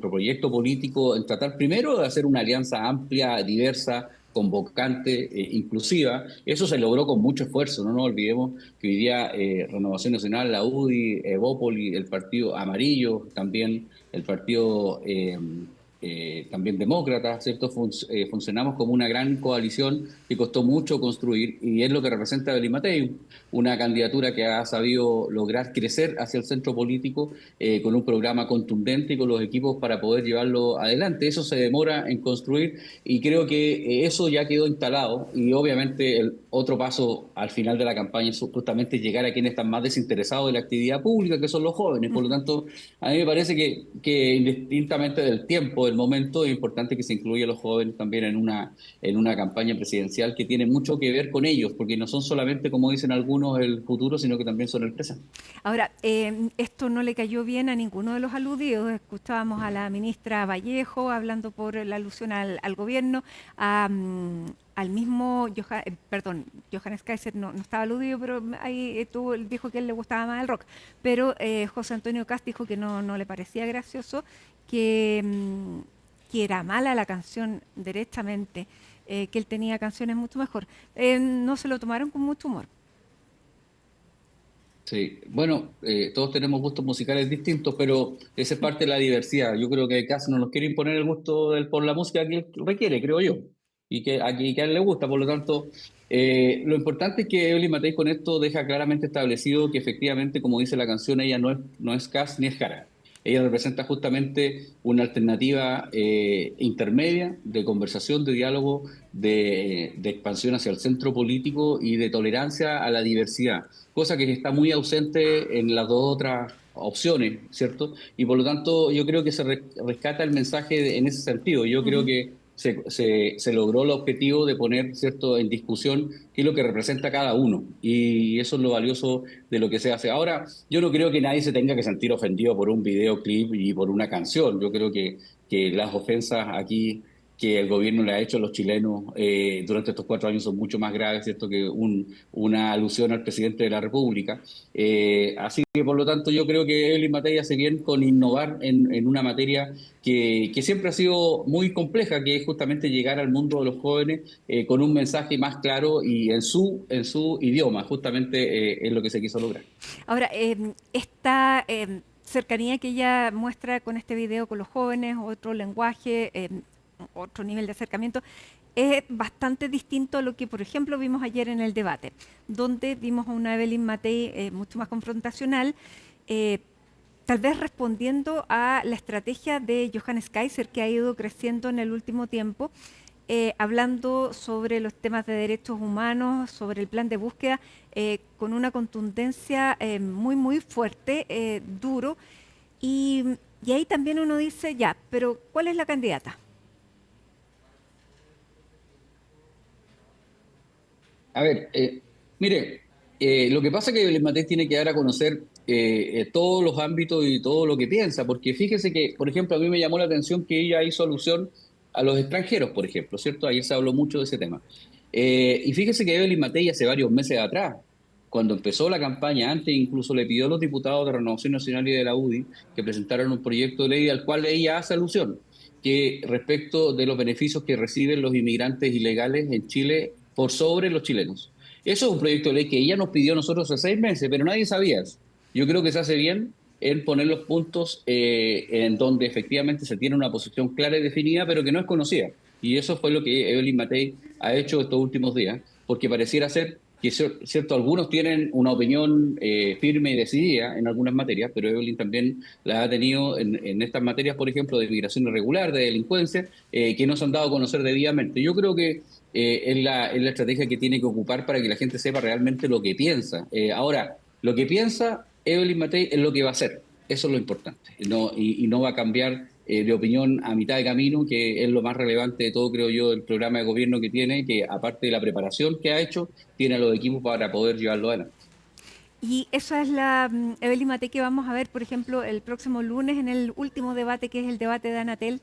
proyecto político en tratar primero de hacer una alianza amplia, diversa, convocante, inclusiva. Eso se logró con mucho esfuerzo. No nos olvidemos que hoy día Renovación Nacional, la UDI, Evópoli, el Partido Amarillo, también el Partido también demócrata, ¿cierto? Funcionamos como una gran coalición que costó mucho construir y es lo que representa Evelyn Matei, una candidatura que ha sabido lograr crecer hacia el centro político con un programa contundente y con los equipos para poder llevarlo adelante. Eso se demora en construir y creo que eso ya quedó instalado y obviamente el otro paso al final de la campaña es justamente llegar a quienes están más desinteresados de la actividad pública, que son los jóvenes. Por lo tanto, a mí me parece que indistintamente del tiempo, del momento, es importante que se incluya a los jóvenes también en una campaña presidencial que tiene mucho que ver con ellos, porque no son solamente, como dicen algunos, el futuro, sino que también son el presente. Ahora, esto no le cayó bien a ninguno de los aludidos. Escuchábamos a la ministra Vallejo hablando por la alusión al gobierno, al mismo Johannes Kaiser no estaba aludido, pero ahí dijo que a él le gustaba más el rock. Pero José Antonio Kast dijo que no le parecía gracioso, que era mala la canción derechamente, que él tenía canciones mucho mejor. No se lo tomaron con mucho humor. Sí, bueno, todos tenemos gustos musicales distintos, pero esa es parte de la diversidad. Yo creo que Kast no nos quiere imponer el gusto por la música que él requiere, creo yo, y que a él le gusta. Por lo tanto, lo importante es que Evelyn Matei con esto deja claramente establecido que efectivamente, como dice la canción, ella no es Kast ni es Jara. Ella representa justamente una alternativa intermedia de conversación, de diálogo, de expansión hacia el centro político y de tolerancia a la diversidad, cosa que está muy ausente en las dos otras opciones, ¿cierto? Y por lo tanto yo creo que se rescata el mensaje en ese sentido. Yo creo que se logró el objetivo de poner, ¿cierto?, en discusión qué es lo que representa cada uno. Y eso es lo valioso de lo que se hace. Ahora, yo no creo que nadie se tenga que sentir ofendido por un videoclip y por una canción. Yo creo que las ofensas aquí que el gobierno le ha hecho a los chilenos durante estos 4 años son mucho más graves, ¿cierto?, que una alusión al presidente de la República. Así que, por lo tanto, yo creo que Evelyn Matei hace bien con innovar en una materia que siempre ha sido muy compleja, que es justamente llegar al mundo de los jóvenes con un mensaje más claro y en su idioma, justamente es lo que se quiso lograr. Ahora, esta cercanía que ella muestra con este video con los jóvenes, otro lenguaje, otro nivel de acercamiento, es bastante distinto a lo que, por ejemplo, vimos ayer en el debate, donde vimos a una Evelyn Matei mucho más confrontacional, tal vez respondiendo a la estrategia de Johannes Kaiser, que ha ido creciendo en el último tiempo, hablando sobre los temas de derechos humanos, sobre el plan de búsqueda, con una contundencia muy, muy fuerte, duro, y ahí también uno dice, ya, pero ¿cuál es la candidata? A ver, mire, lo que pasa es que Evelyn Matei tiene que dar a conocer todos los ámbitos y todo lo que piensa, porque fíjese que, por ejemplo, a mí me llamó la atención que ella hizo alusión a los extranjeros, por ejemplo, ¿cierto? Ayer se habló mucho de ese tema. Y fíjese que Evelyn Matei hace varios meses atrás, cuando empezó la campaña, antes incluso le pidió a los diputados de Renovación Nacional y de la UDI que presentaran un proyecto de ley al cual ella hace alusión, que respecto de los beneficios que reciben los inmigrantes ilegales en Chile por sobre los chilenos. Eso es un proyecto de ley que ella nos pidió a nosotros hace 6 meses, pero nadie sabía eso. Yo creo que se hace bien en poner los puntos en donde efectivamente se tiene una posición clara y definida, pero que no es conocida. Y eso fue lo que Evelyn Matei ha hecho estos últimos días, porque pareciera ser que, cierto, algunos tienen una opinión firme y decidida en algunas materias, pero Evelyn también la ha tenido en estas materias, por ejemplo, de migración irregular, de delincuencia, que no se han dado a conocer debidamente. Yo creo que es la estrategia que tiene que ocupar para que la gente sepa realmente lo que piensa. Ahora, lo que piensa Evelyn Matei es lo que va a hacer. Eso es lo importante. Y no va a cambiar de opinión a mitad de camino, que es lo más relevante de todo, creo yo, del programa de gobierno que tiene, que aparte de la preparación que ha hecho, tiene a los equipos para poder llevarlo adelante. Y esa es la Evelyn Matei que vamos a ver, por ejemplo, el próximo lunes en el último debate, que es el debate de Anatel.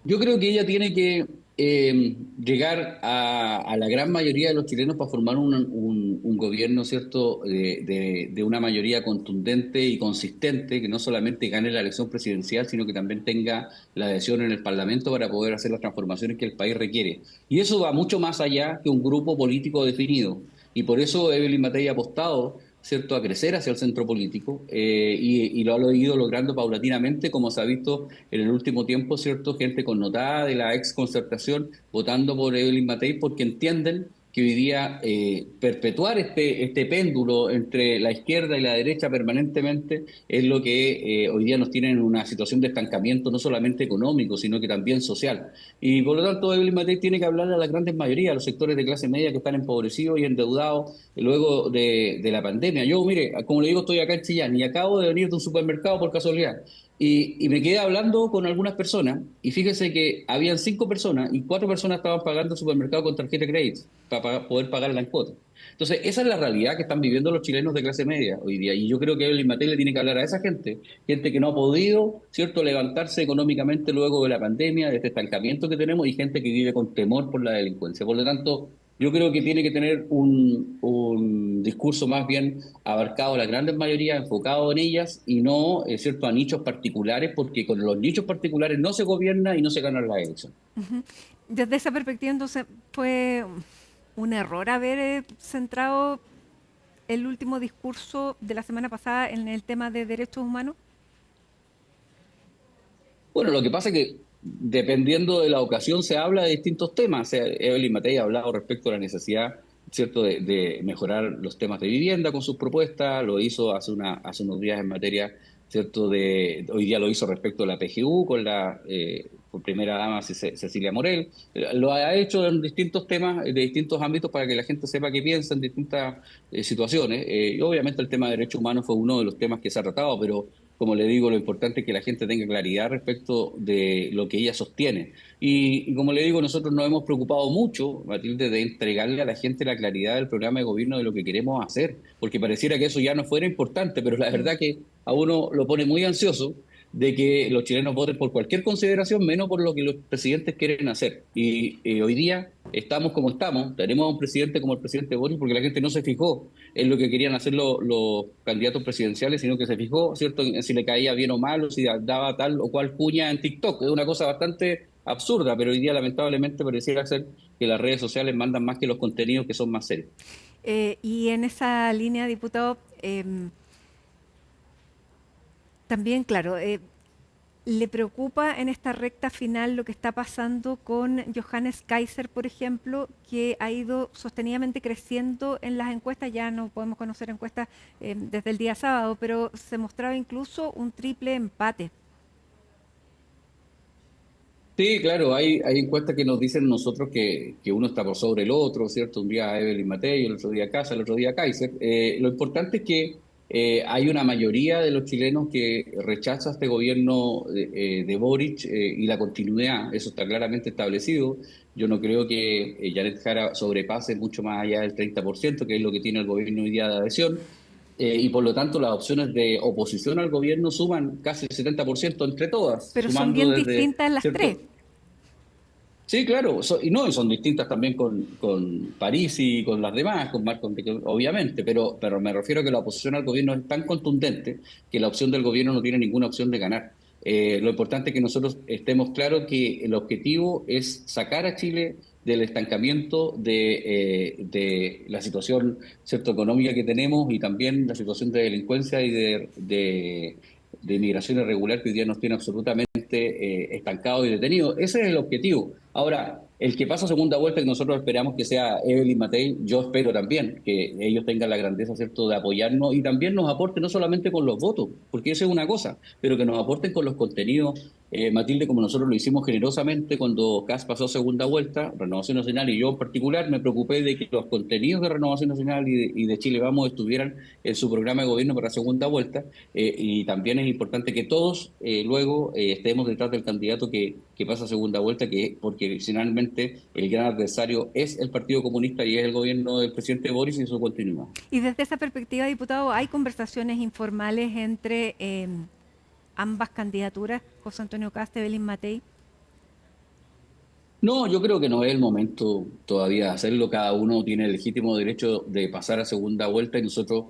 Yo creo que ella tiene que llegar a la gran mayoría de los chilenos para formar un gobierno, ¿cierto?, de una mayoría contundente y consistente, que no solamente gane la elección presidencial, sino que también tenga la adhesión en el Parlamento para poder hacer las transformaciones que el país requiere. Y eso va mucho más allá que un grupo político definido. Y por eso Evelyn Matei ha apostado, ¿cierto?, a crecer hacia el centro político y lo ha ido logrando paulatinamente, como se ha visto en el último tiempo, ¿cierto?, gente connotada de la ex Concertación votando por Evelyn Matei porque entienden que hoy día perpetuar este péndulo entre la izquierda y la derecha permanentemente es lo que hoy día nos tiene en una situación de estancamiento no solamente económico, sino que también social. Y por lo tanto, Evelyn Matei tiene que hablar a la grandes mayoría, a los sectores de clase media que están empobrecidos y endeudados luego de la pandemia. Yo, mire, como le digo, estoy acá en Chillán y acabo de venir de un supermercado por casualidad. Y me quedé hablando con algunas personas y fíjese que habían 5 personas y 4 personas estaban pagando el supermercado con tarjeta de crédito para poder pagar la cuota. Entonces, esa es la realidad que están viviendo los chilenos de clase media hoy día. Y yo creo que Evelyn Matei le tiene que hablar a esa gente que no ha podido, ¿cierto?, levantarse económicamente luego de la pandemia, de este estancamiento que tenemos, y gente que vive con temor por la delincuencia. Por lo tanto, yo creo que tiene que tener un discurso más bien abarcado a la gran mayoría, enfocado en ellas y no, cierto, a nichos particulares, porque con los nichos particulares no se gobierna y no se gana la elección. Desde esa perspectiva, entonces, fue un error haber centrado el último discurso de la semana pasada en el tema de derechos humanos. Bueno, lo que pasa es que dependiendo de la ocasión se habla de distintos temas. O sea, Evelyn Matei ha hablado respecto a la necesidad, ¿cierto?, de mejorar los temas de vivienda con sus propuestas. Lo hizo hace unos días en materia, ¿cierto?, hoy día lo hizo respecto a la PGU con la por primera dama Cecilia Morel. Lo ha hecho en distintos temas, de distintos ámbitos, para que la gente sepa qué piensa en distintas situaciones. Y obviamente el tema de derechos humanos fue uno de los temas que se ha tratado, pero como le digo, lo importante es que la gente tenga claridad respecto de lo que ella sostiene. Y como le digo, nosotros nos hemos preocupado mucho, Matilde, de entregarle a la gente la claridad del programa de gobierno de lo que queremos hacer, porque pareciera que eso ya no fuera importante, pero la verdad que a uno lo pone muy ansioso de que los chilenos voten por cualquier consideración, menos por lo que los presidentes quieren hacer. Y hoy día estamos como estamos, tenemos a un presidente como el presidente Boric, porque la gente no se fijó en lo que querían hacer los candidatos presidenciales, sino que se fijó, ¿cierto?, en si le caía bien o mal, o si daba tal o cual cuña en TikTok. Es una cosa bastante absurda, pero hoy día lamentablemente pareciera ser que las redes sociales mandan más que los contenidos que son más serios. Y en esa línea, diputado, también, claro, ¿le preocupa en esta recta final lo que está pasando con Johannes Kaiser, por ejemplo, que ha ido sostenidamente creciendo en las encuestas? Ya no podemos conocer encuestas desde el día sábado, pero se mostraba incluso un triple empate. Sí, claro, hay encuestas que nos dicen nosotros que uno está por sobre el otro, ¿cierto? Un día Evelyn Matei, el otro día Kaiser, el otro día Kaiser. Lo importante es que hay una mayoría de los chilenos que rechaza este gobierno de Boric y la continuidad. Eso está claramente establecido. Yo no creo que Janet Jara sobrepase mucho más allá del 30%, que es lo que tiene el gobierno hoy día de adhesión. Y por lo tanto las opciones de oposición al gobierno suman casi el 70% entre todas. Pero son bien distintas las, ¿cierto?, tres. Sí, claro, y son distintas también con París y con las demás, con Marco, obviamente, pero me refiero a que la oposición al gobierno es tan contundente que la opción del gobierno no tiene ninguna opción de ganar. Lo importante es que nosotros estemos claros que el objetivo es sacar a Chile del estancamiento de la situación, ¿cierto?, económica que tenemos, y también la situación de delincuencia y de inmigración irregular que hoy día nos tiene absolutamente estancados y detenidos. Ese es el objetivo. Ahora, el que pasa a segunda vuelta, que nosotros esperamos que sea Evelyn Matei, yo espero también que ellos tengan la grandeza, ¿cierto?, de apoyarnos y también nos aporten no solamente con los votos, porque eso es una cosa, pero que nos aporten con los contenidos. Matilde, como nosotros lo hicimos generosamente cuando Kast pasó a segunda vuelta, Renovación Nacional y yo en particular, me preocupé de que los contenidos de Renovación Nacional y de Chile Vamos estuvieran en su programa de gobierno para segunda vuelta, y también es importante que todos luego estemos detrás del candidato que pasa a segunda vuelta, porque finalmente el gran adversario es el Partido Comunista y es el gobierno del presidente Boric y su continuidad. Y desde esa perspectiva, diputado, ¿hay conversaciones informales entre ambas candidaturas, José Antonio Kast, Evelyn Matei? No, yo creo que no es el momento todavía de hacerlo. Cada uno tiene el legítimo derecho de pasar a segunda vuelta y nosotros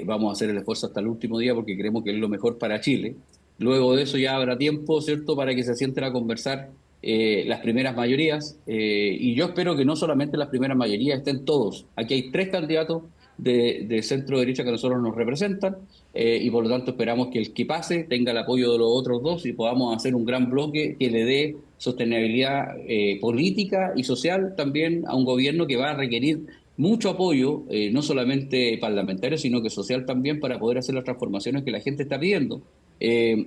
vamos a hacer el esfuerzo hasta el último día porque creemos que es lo mejor para Chile. Luego de eso ya habrá tiempo, ¿cierto?, para que se sienten a conversar las primeras mayorías. Y yo espero que no solamente las primeras mayorías, estén todos. Aquí hay 3 candidatos de centro derecha que a nosotros nos representan y por lo tanto esperamos que el que pase tenga el apoyo de los otros dos y podamos hacer un gran bloque que le dé sostenibilidad política y social también a un gobierno que va a requerir mucho apoyo, no solamente parlamentario, sino que social también para poder hacer las transformaciones que la gente está pidiendo.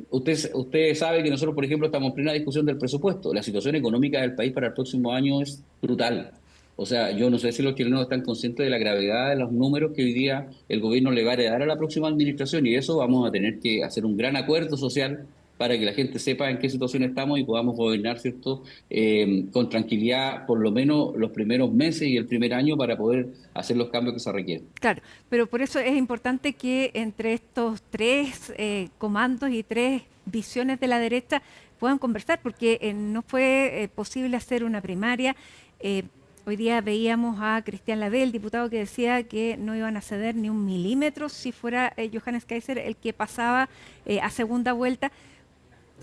Usted sabe que nosotros, por ejemplo, estamos en plena discusión del presupuesto. La situación económica del país para el próximo año es brutal. O sea, yo no sé si los chilenos están conscientes de la gravedad de los números que hoy día el gobierno le va a heredar a la próxima administración y eso vamos a tener que hacer un gran acuerdo social para que la gente sepa en qué situación estamos y podamos gobernar, ¿cierto?, con tranquilidad por lo menos los primeros meses y el primer año para poder hacer los cambios que se requieren. Claro, pero por eso es importante que entre estos 3 comandos y 3 visiones de la derecha puedan conversar, porque no fue posible hacer una primaria. Hoy día veíamos a Cristian Labé, el diputado, que decía que no iban a ceder ni 1 milímetro si fuera Johannes Kaiser el que pasaba a segunda vuelta.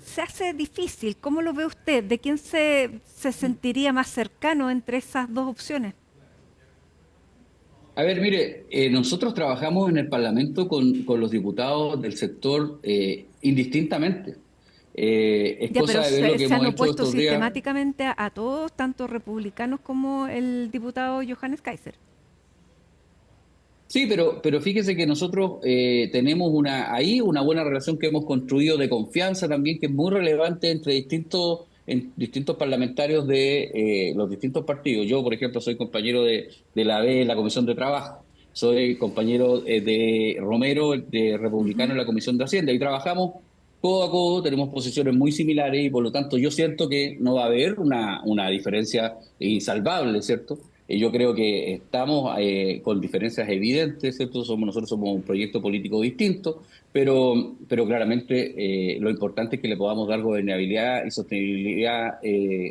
Se hace difícil. ¿Cómo lo ve usted? ¿De quién se sentiría más cercano entre esas 2 opciones? A ver, mire, nosotros trabajamos en el Parlamento con los diputados del sector indistintamente. Es Ya, cosa pero de ver lo que se han hemos hecho opuesto estos días. sistemáticamente a todos, tanto republicanos como el diputado Johannes Kaiser. Sí, pero fíjese que nosotros tenemos ahí una buena relación que hemos construido de confianza también, que es muy relevante entre distintos parlamentarios de los distintos partidos. Yo, por ejemplo, soy compañero de la B en la Comisión de Trabajo, soy compañero de Romero, de Republicano, en la Comisión de Hacienda, y trabajamos codo a codo, tenemos posiciones muy similares y por lo tanto yo siento que no va a haber una diferencia insalvable, ¿cierto? Yo creo que estamos con diferencias evidentes, ¿cierto? Nosotros somos un proyecto político distinto, pero claramente lo importante es que le podamos dar gobernabilidad y sostenibilidad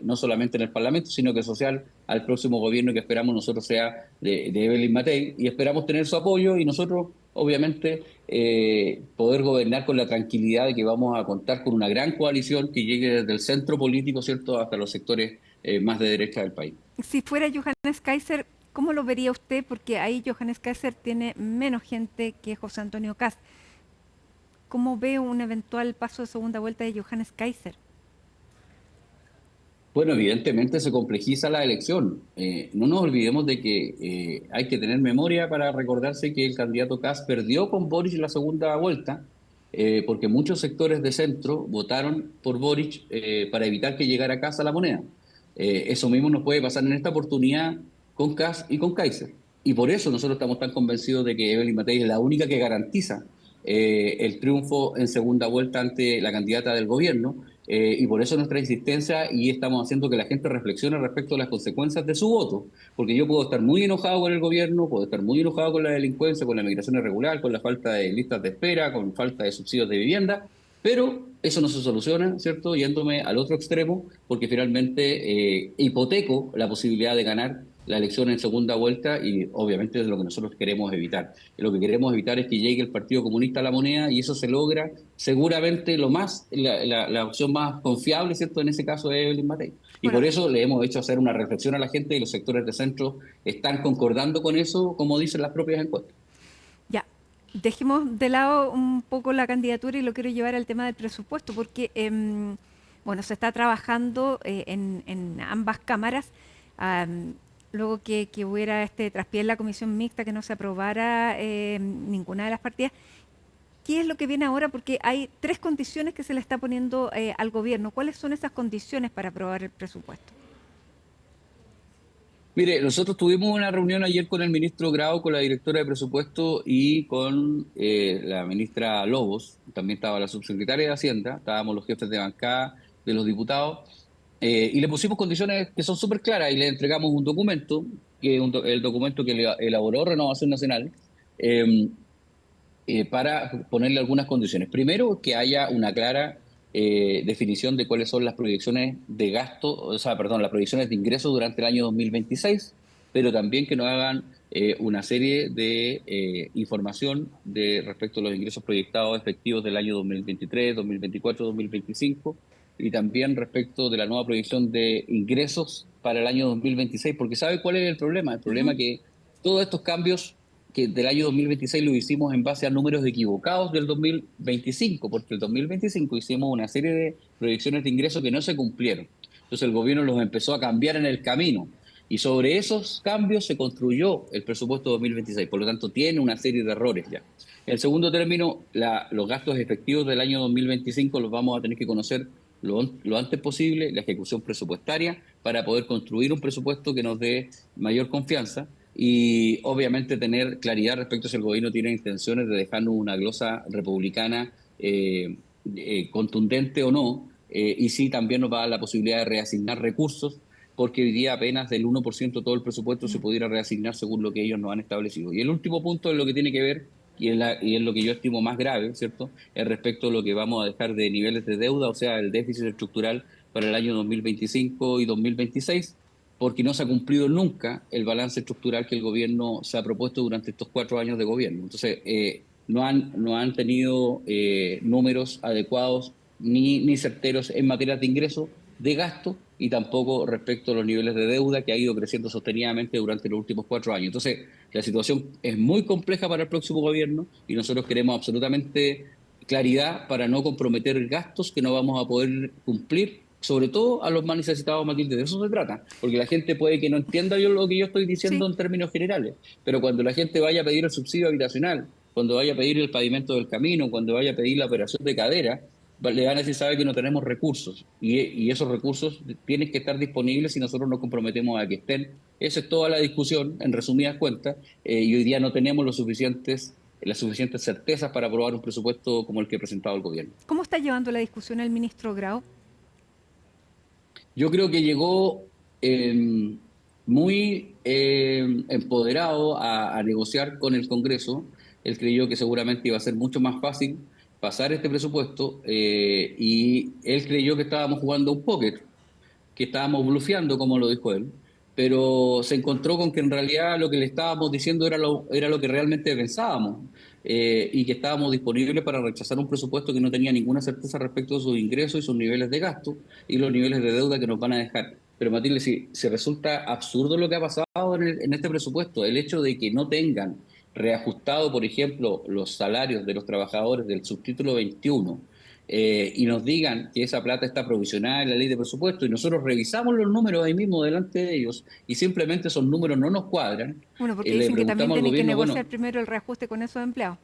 no solamente en el Parlamento, sino que social al próximo gobierno que esperamos nosotros sea de Evelyn Matei y esperamos tener su apoyo y nosotros obviamente poder gobernar con la tranquilidad de que vamos a contar con una gran coalición que llegue desde el centro político, ¿cierto?, hasta los sectores más de derecha del país. Si fuera Johannes Kaiser, ¿cómo lo vería usted? Porque ahí Johannes Kaiser tiene menos gente que José Antonio Kast. ¿Cómo ve un eventual paso de segunda vuelta de Johannes Kaiser? Bueno, evidentemente se complejiza la elección. No nos olvidemos de que hay que tener memoria para recordarse que el candidato Kast perdió con Boric en la segunda vuelta, porque muchos sectores de centro votaron por Boric para evitar que llegara Kast a la moneda. Eso mismo nos puede pasar en esta oportunidad con Kast y con Kaiser. Y por eso nosotros estamos tan convencidos de que Evelyn Matei es la única que garantiza el triunfo en segunda vuelta ante la candidata del gobierno. Y por eso nuestra insistencia y estamos haciendo que la gente reflexione respecto a las consecuencias de su voto. Porque yo puedo estar muy enojado con el gobierno, puedo estar muy enojado con la delincuencia, con la migración irregular, con la falta de listas de espera, con falta de subsidios de vivienda, pero eso no se soluciona, ¿cierto?, yéndome al otro extremo, porque finalmente hipoteco la posibilidad de ganar la elección en segunda vuelta y obviamente es lo que nosotros queremos evitar. Lo que queremos evitar es que llegue el Partido Comunista a la moneda y eso se logra seguramente la opción más confiable, ¿cierto?, en ese caso es Evelyn Matei. Y por eso le hemos hecho hacer una reflexión a la gente y los sectores de centro están concordando con eso, como dicen las propias encuestas. Ya, dejemos de lado un poco la candidatura y lo quiero llevar al tema del presupuesto, porque bueno, se está trabajando en ambas cámaras. Luego que hubiera este traspié en la comisión mixta, que no se aprobara ninguna de las partidas. ¿Qué es lo que viene ahora? Porque hay 3 condiciones que se le está poniendo al gobierno. ¿Cuáles son esas condiciones para aprobar el presupuesto? Mire, nosotros tuvimos una reunión ayer con el ministro Grau, con la directora de presupuesto y con la ministra Lobos. También estaba la subsecretaria de Hacienda, estábamos los jefes de bancada de los diputados. Y le pusimos condiciones que son súper claras y le entregamos un documento, que es el documento que elaboró Renovación Nacional, para ponerle algunas condiciones. Primero, que haya una clara definición de cuáles son las proyecciones de gasto, o sea, perdón, las proyecciones de ingresos durante el año 2026, pero también que nos hagan una serie de información respecto a los ingresos proyectados efectivos del año 2023, 2024, 2025, y también respecto de la nueva proyección de ingresos para el año 2026, porque ¿sabe cuál es el problema? El problema es que todos estos cambios que del año 2026 lo hicimos en base a números equivocados del 2025, porque el 2025 hicimos una serie de proyecciones de ingresos que no se cumplieron. Entonces el gobierno los empezó a cambiar en el camino y sobre esos cambios se construyó el presupuesto 2026, por lo tanto tiene una serie de errores ya. En segundo término, los gastos efectivos del año 2025 los vamos a tener que conocer lo antes posible, la ejecución presupuestaria, para poder construir un presupuesto que nos dé mayor confianza y obviamente tener claridad respecto a si el gobierno tiene intenciones de dejarnos una glosa republicana contundente o no, y si también nos va a dar la posibilidad de reasignar recursos, porque hoy día apenas del 1% de todo el presupuesto se pudiera reasignar según lo que ellos nos han establecido. Y el último punto es lo que tiene que ver, y es lo que yo estimo más grave, ¿cierto?, es respecto a lo que vamos a dejar de niveles de deuda, o sea, el déficit estructural para el año 2025 y 2026, porque no se ha cumplido nunca el balance estructural que el gobierno se ha propuesto durante estos 4 años de gobierno. Entonces, no han tenido números adecuados ni certeros en materia de ingresos, de gasto, y tampoco respecto a los niveles de deuda, que ha ido creciendo sostenidamente durante los últimos 4 años. Entonces, la situación es muy compleja para el próximo gobierno y nosotros queremos absolutamente claridad para no comprometer gastos que no vamos a poder cumplir, sobre todo a los más necesitados, Matilde. De eso se trata, porque la gente puede que no entienda yo lo que yo estoy diciendo en términos generales, pero cuando la gente vaya a pedir el subsidio habitacional, cuando vaya a pedir el pavimento del camino, cuando vaya a pedir la operación de cadera, le van a decir, sabe que no tenemos recursos, y esos recursos tienen que estar disponibles si nosotros nos comprometemos a que estén. Esa es toda la discusión, en resumidas cuentas, y hoy día no tenemos las suficientes certezas para aprobar un presupuesto como el que ha presentado el gobierno. ¿Cómo está llevando la discusión el ministro Grau? Yo creo que llegó muy empoderado a negociar con el Congreso. Él creyó que seguramente iba a ser mucho más fácil pasar este presupuesto y él creyó que estábamos jugando un póker, que estábamos blufeando, como lo dijo él, pero se encontró con que en realidad lo que le estábamos diciendo era lo que realmente pensábamos, y que estábamos disponibles para rechazar un presupuesto que no tenía ninguna certeza respecto a sus ingresos y sus niveles de gasto y los niveles de deuda que nos van a dejar. Pero Matilde, si resulta absurdo lo que ha pasado en este presupuesto, el hecho de que no tengan reajustado, por ejemplo, los salarios de los trabajadores del subtítulo 21, y nos digan que esa plata está provisionada en la ley de presupuesto y nosotros revisamos los números ahí mismo delante de ellos y simplemente esos números no nos cuadran. Bueno, porque dicen que también tienen que negociar primero el reajuste con esos empleados.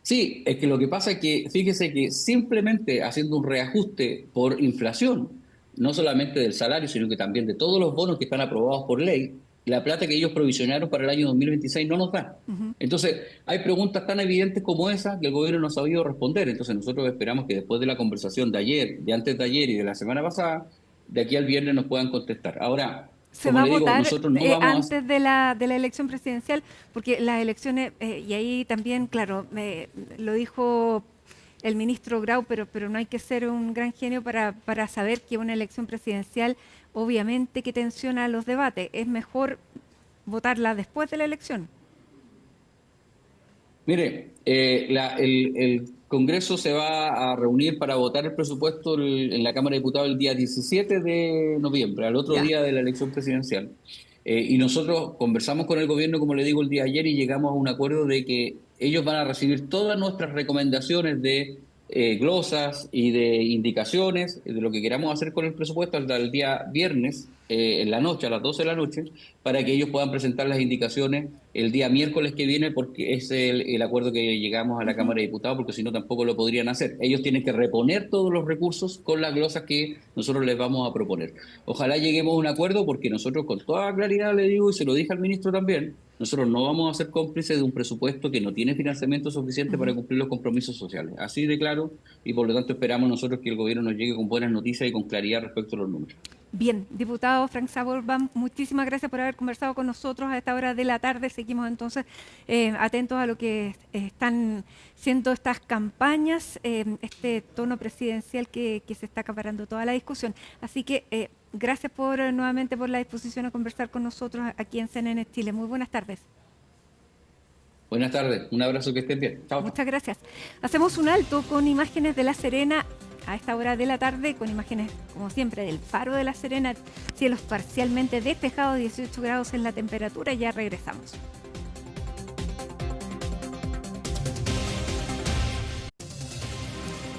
Sí, es que lo que pasa es que, fíjese que simplemente haciendo un reajuste por inflación, no solamente del salario, sino que también de todos los bonos que están aprobados por ley, la plata que ellos provisionaron para el año 2026 no nos da. Entonces, hay preguntas tan evidentes como esa que el gobierno no ha sabido responder. Entonces, nosotros esperamos que después de la conversación de ayer, de antes de ayer y de la semana pasada, de aquí al viernes nos puedan contestar. Ahora, se va a votar antes de la elección presidencial, porque las elecciones, y ahí también, claro, lo dijo el ministro Grau, pero no hay que ser un gran genio para saber que una elección presidencial obviamente que tensiona los debates. Es mejor votarla después de la elección. Mire, el Congreso se va a reunir para votar el presupuesto en la Cámara de Diputados el día 17 de noviembre, al otro día de la elección presidencial. Y nosotros conversamos con el gobierno, como le digo, el día de ayer y llegamos a un acuerdo de que ellos van a recibir todas nuestras recomendaciones de glosas y de indicaciones de lo que queramos hacer con el presupuesto hasta el día viernes, en la noche, a las 12 de la noche, para que ellos puedan presentar las indicaciones el día miércoles que viene, porque es el acuerdo que llegamos a la Cámara de Diputados, porque si no tampoco lo podrían hacer. Ellos tienen que reponer todos los recursos con las glosas que nosotros les vamos a proponer. Ojalá lleguemos a un acuerdo, porque nosotros con toda claridad le digo, y se lo dije al ministro también, nosotros no vamos a ser cómplices de un presupuesto que no tiene financiamiento suficiente para cumplir los compromisos sociales. Así de claro, y por lo tanto esperamos nosotros que el gobierno nos llegue con buenas noticias y con claridad respecto a los números. Bien, diputado Frank Saborban, muchísimas gracias por haber conversado con nosotros a esta hora de la tarde. Seguimos entonces atentos a lo que están siendo estas campañas, este tono presidencial que se está acaparando toda la discusión. Así que gracias nuevamente por la disposición a conversar con nosotros aquí en CNN Chile. Muy buenas tardes. Buenas tardes, un abrazo, que estén bien. Chao. Muchas gracias. Hacemos un alto con imágenes de La Serena a esta hora de la tarde, con imágenes, como siempre, del Faro de La Serena, cielos parcialmente despejados, 18 grados en la temperatura. Ya regresamos.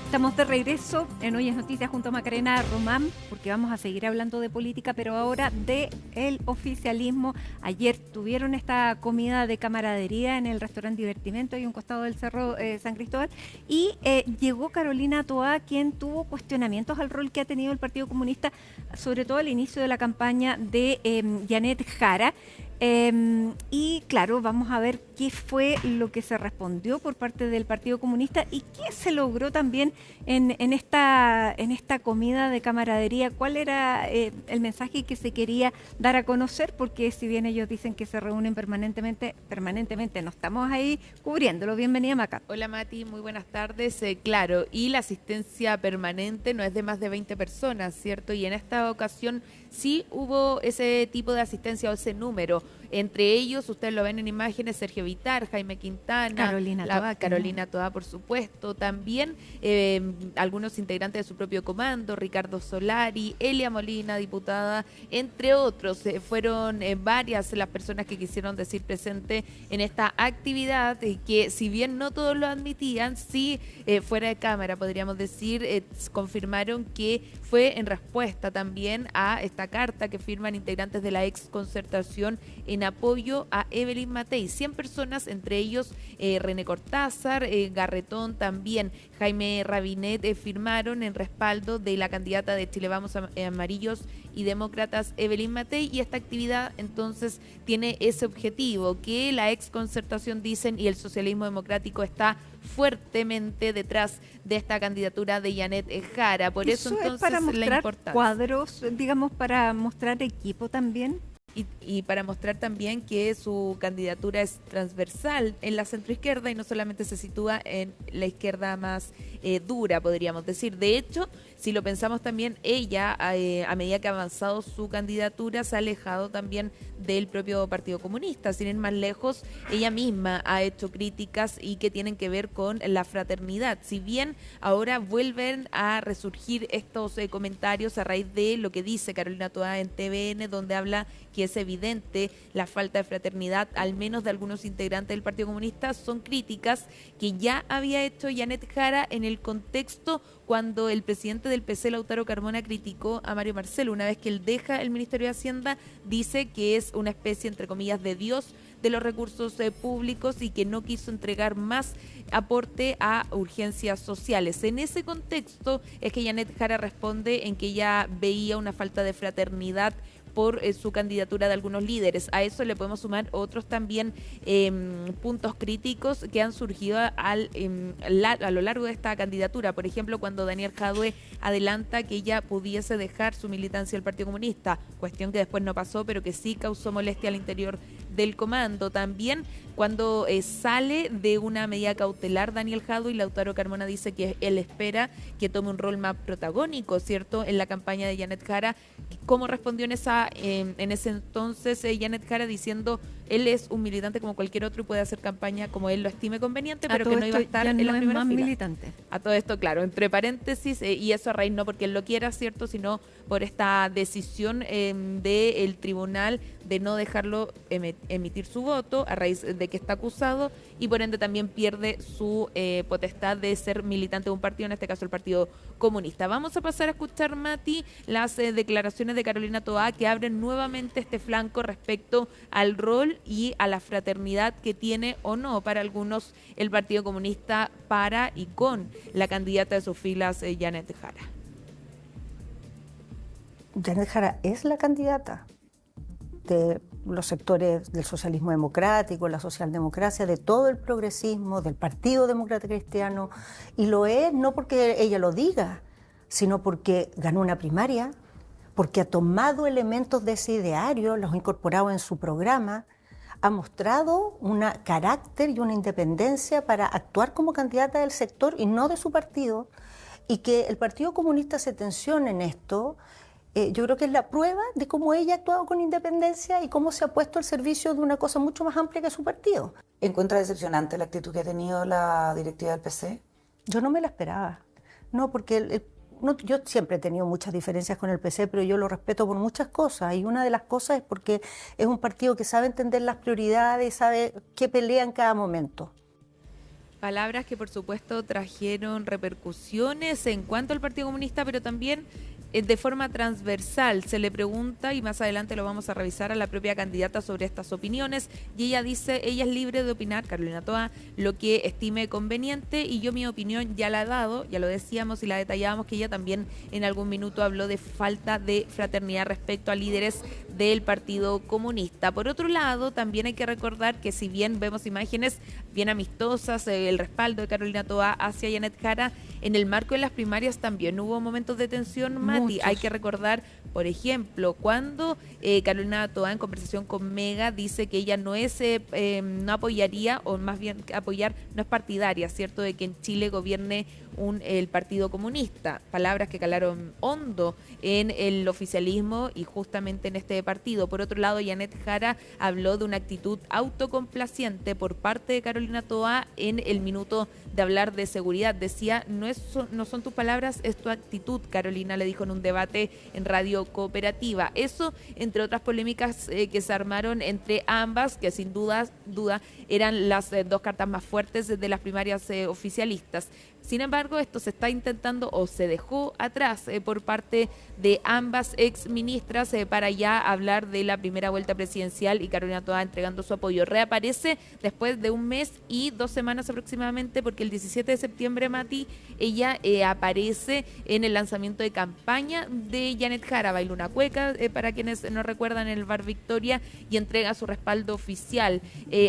Estamos de regreso en Hoy es Noticia junto a Macarena Román, porque vamos a seguir hablando de política, pero ahora de el oficialismo. Ayer tuvieron esta comida de camaradería en el restaurante Divertimento y un costado del Cerro San Cristóbal, y llegó Carolina Toá, quien tuvo cuestionamientos al rol que ha tenido el Partido Comunista, sobre todo al inicio de la campaña de Janet Jara. Y claro, vamos a ver qué fue lo que se respondió por parte del Partido Comunista y qué se logró también en esta comida de camaradería. ¿Cuál era el mensaje que se quería dar a conocer? Porque si bien ellos dicen que se reúnen permanentemente no estamos ahí cubriéndolo. Bienvenida, Maca. Hola, Mati, muy buenas tardes. Claro, y la asistencia permanente no es de más de 20 personas, ¿cierto? Y en esta ocasión sí hubo ese tipo de asistencia o ese número. Entre ellos, ustedes lo ven en imágenes, Sergio Vitar, Jaime Quintana, Carolina Toá, por supuesto, también algunos integrantes de su propio comando, Ricardo Solari, Elia Molina, diputada, entre otros. Fueron varias las personas que quisieron decir presente en esta actividad, que si bien no todos lo admitían, sí fuera de cámara, podríamos decir, confirmaron que fue en respuesta también a esta carta que firman integrantes de la ex Concertación en apoyo a Evelyn Matei. 100 personas, entre ellos René Cortázar, Garretón, también Jaime Rabinet, firmaron en respaldo de la candidata de Chile Vamos Amarillos y Demócratas, Evelyn Matei, y esta actividad entonces tiene ese objetivo, que la ex Concertación, dicen, y el socialismo democrático está fuertemente detrás de esta candidatura de Janet Jara. Por eso entonces es para mostrar la importancia. Cuadros, digamos, para mostrar equipo también. Y para mostrar también que su candidatura es transversal en la centroizquierda y no solamente se sitúa en la izquierda más dura, podríamos decir. De hecho, si lo pensamos también, ella, a medida que ha avanzado su candidatura, se ha alejado también del propio Partido Comunista. Sin ir más lejos, ella misma ha hecho críticas y que tienen que ver con la fraternidad. Si bien ahora vuelven a resurgir estos comentarios a raíz de lo que dice Carolina Toá en TVN, donde habla que es evidente la falta de fraternidad, al menos de algunos integrantes del Partido Comunista, son críticas que ya había hecho Janet Jara en el contexto cuando el presidente del PC, Lautaro Carmona, criticó a Mario Marcel. Una vez que él deja el Ministerio de Hacienda, dice que es una especie, entre comillas, de Dios de los recursos públicos y que no quiso entregar más aporte a urgencias sociales. En ese contexto es que Janet Jara responde en que ella veía una falta de fraternidad por su candidatura de algunos líderes. A eso le podemos sumar otros también puntos críticos que han surgido a lo largo de esta candidatura. Por ejemplo, cuando Daniel Jadue adelanta que ella pudiese dejar su militancia del Partido Comunista, cuestión que después no pasó, pero que sí causó molestia al interior del comando. También cuando sale de una medida cautelar Daniel Jadue, y Lautaro Carmona dice que él espera que tome un rol más protagónico, ¿cierto?, en la campaña de Janet Jara. ¿Cómo respondió en ese entonces Janet Jara? Diciendo, él es un militante como cualquier otro y puede hacer campaña como él lo estime conveniente, pero que no iba a estar en la primera fila. Militante. A todo esto, claro, entre paréntesis, y eso a raíz no porque él lo quiera, ¿cierto?, sino por esta decisión del tribunal de no dejarlo emitir su voto a raíz de que está acusado, y por ende también pierde su potestad de ser militante de un partido, en este caso el Partido Comunista. Vamos a pasar a escuchar, Mati, las declaraciones de Carolina Toá, que abren nuevamente este flanco respecto al rol y a la fraternidad que tiene o no para algunos el Partido Comunista para y con la candidata de sus filas, Janet Jara. Janet Jara es la candidata de los sectores del socialismo democrático, la socialdemocracia, de todo el progresismo, del Partido Demócrata Cristiano, y lo es no porque ella lo diga, sino porque ganó una primaria, porque ha tomado elementos de ese ideario, los ha incorporado en su programa, ha mostrado un carácter y una independencia para actuar como candidata del sector y no de su partido, y que el Partido Comunista se tensione en esto, yo creo que es la prueba de cómo ella ha actuado con independencia y cómo se ha puesto al servicio de una cosa mucho más amplia que su partido. ¿Encuentra decepcionante la actitud que ha tenido la directiva del PC? Yo no me la esperaba, no, porque yo siempre he tenido muchas diferencias con el PC, pero yo lo respeto por muchas cosas, y una de las cosas es porque es un partido que sabe entender las prioridades, sabe qué pelea en cada momento. Palabras que por supuesto trajeron repercusiones en cuanto al Partido Comunista, pero también de forma transversal. Se le pregunta, y más adelante lo vamos a revisar, a la propia candidata sobre estas opiniones, y ella dice, ella es libre de opinar, Carolina Toa, lo que estime conveniente, y yo mi opinión ya la he dado, ya lo decíamos y la detallábamos, que ella también en algún minuto habló de falta de fraternidad respecto a líderes del Partido Comunista. Por otro lado, también hay que recordar que si bien vemos imágenes bien amistosas, el respaldo de Carolina Toa hacia Janet Jara, en el marco de las primarias también hubo momentos de tensión, Mati. Hay que recordar, por ejemplo, cuando Carolina Toa en conversación con Mega dice que ella no apoyaría, o más bien apoyar, no es partidaria, ¿cierto?, de que en Chile gobierne el Partido Comunista. Palabras que calaron hondo en el oficialismo y justamente en este partido. Por otro lado, Janet Jara habló de una actitud autocomplaciente por parte de Carolina Toa en el minuto de hablar de seguridad. Decía, no son tus palabras, es tu actitud, Carolina le dijo en un debate en Radio Cooperativa. Eso, entre otras polémicas que se armaron entre ambas, que sin duda eran las dos cartas más fuertes de las primarias oficialistas. Sin embargo, esto se está intentando, o se dejó atrás por parte de ambas exministras para ya hablar de la primera vuelta presidencial, y Carolina Toa entregando su apoyo. Reaparece después de un mes y 2 semanas aproximadamente, porque el 17 de septiembre, Mati, ella aparece en el lanzamiento de campaña de Janet Jara, baila una cueca, para quienes no recuerdan, en el Bar Victoria, y entrega su respaldo oficial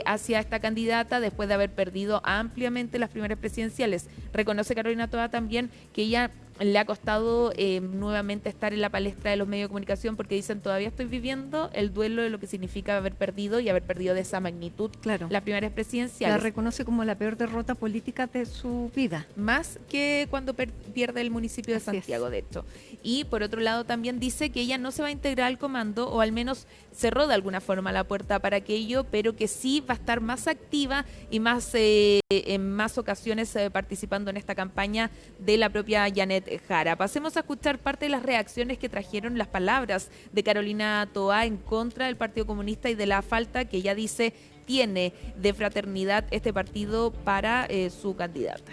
hacia esta candidata después de haber perdido ampliamente las primarias presidenciales. Reconoce Carolina Toa también que ella le ha costado nuevamente estar en la palestra de los medios de comunicación, porque dicen, todavía estoy viviendo el duelo de lo que significa haber perdido, y haber perdido de esa magnitud las primarias presidenciales. La reconoce como la peor derrota política de su vida. Más que cuando pierde el municipio de Santiago, de hecho. Y por otro lado también dice que ella no se va a integrar al comando, o al menos cerró de alguna forma la puerta para aquello, pero que sí va a estar más activa y más en más ocasiones participando en esta campaña de la propia Janet Jara. Pasemos a escuchar parte de las reacciones que trajeron las palabras de Carolina Toa en contra del Partido Comunista y de la falta que ella dice tiene de fraternidad este partido para su candidata.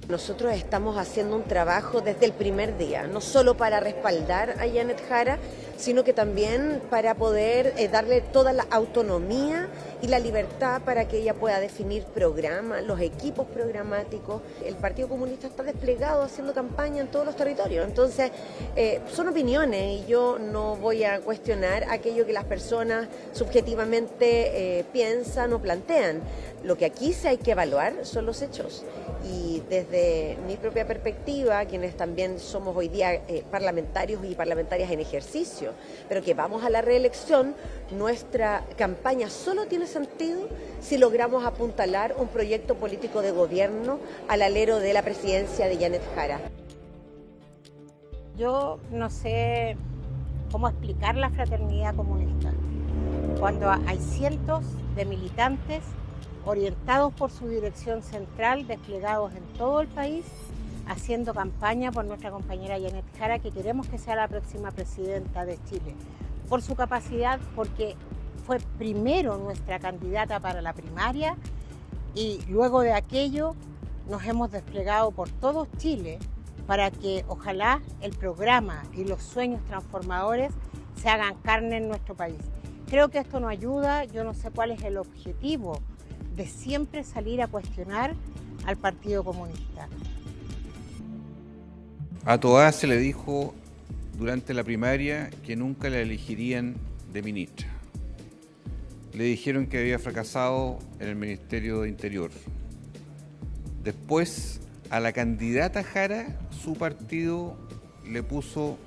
Nosotros estamos haciendo un trabajo desde el primer día, no solo para respaldar a Janet Jara, sino que también para poder darle toda la autonomía y la libertad para que ella pueda definir programas, los equipos programáticos. El Partido Comunista está desplegado haciendo campaña en todos los territorios, entonces son opiniones, y yo no voy a cuestionar aquello que las personas subjetivamente piensan o plantean. Lo que aquí sí hay que evaluar son los hechos, y desde mi propia perspectiva, quienes también somos hoy día parlamentarios y parlamentarias en ejercicio, pero que vamos a la reelección, nuestra campaña solo tiene sentido si logramos apuntalar un proyecto político de gobierno al alero de la presidencia de Janet Jara. Yo no sé cómo explicar la fraternidad comunista, cuando hay cientos de militantes orientados por su dirección central, desplegados en todo el país, haciendo campaña por nuestra compañera Janet Jara, que queremos que sea la próxima presidenta de Chile, por su capacidad, porque fue primero nuestra candidata para la primaria, y luego de aquello nos hemos desplegado por todo Chile para que ojalá el programa y los sueños transformadores se hagan carne en nuestro país. Creo que esto nos ayuda. Yo no sé cuál es el objetivo de siempre salir a cuestionar al Partido Comunista. A Toa se le dijo durante la primaria que nunca la elegirían de ministra. Le dijeron que había fracasado en el Ministerio de Interior. Después, a la candidata Jara, su partido le puso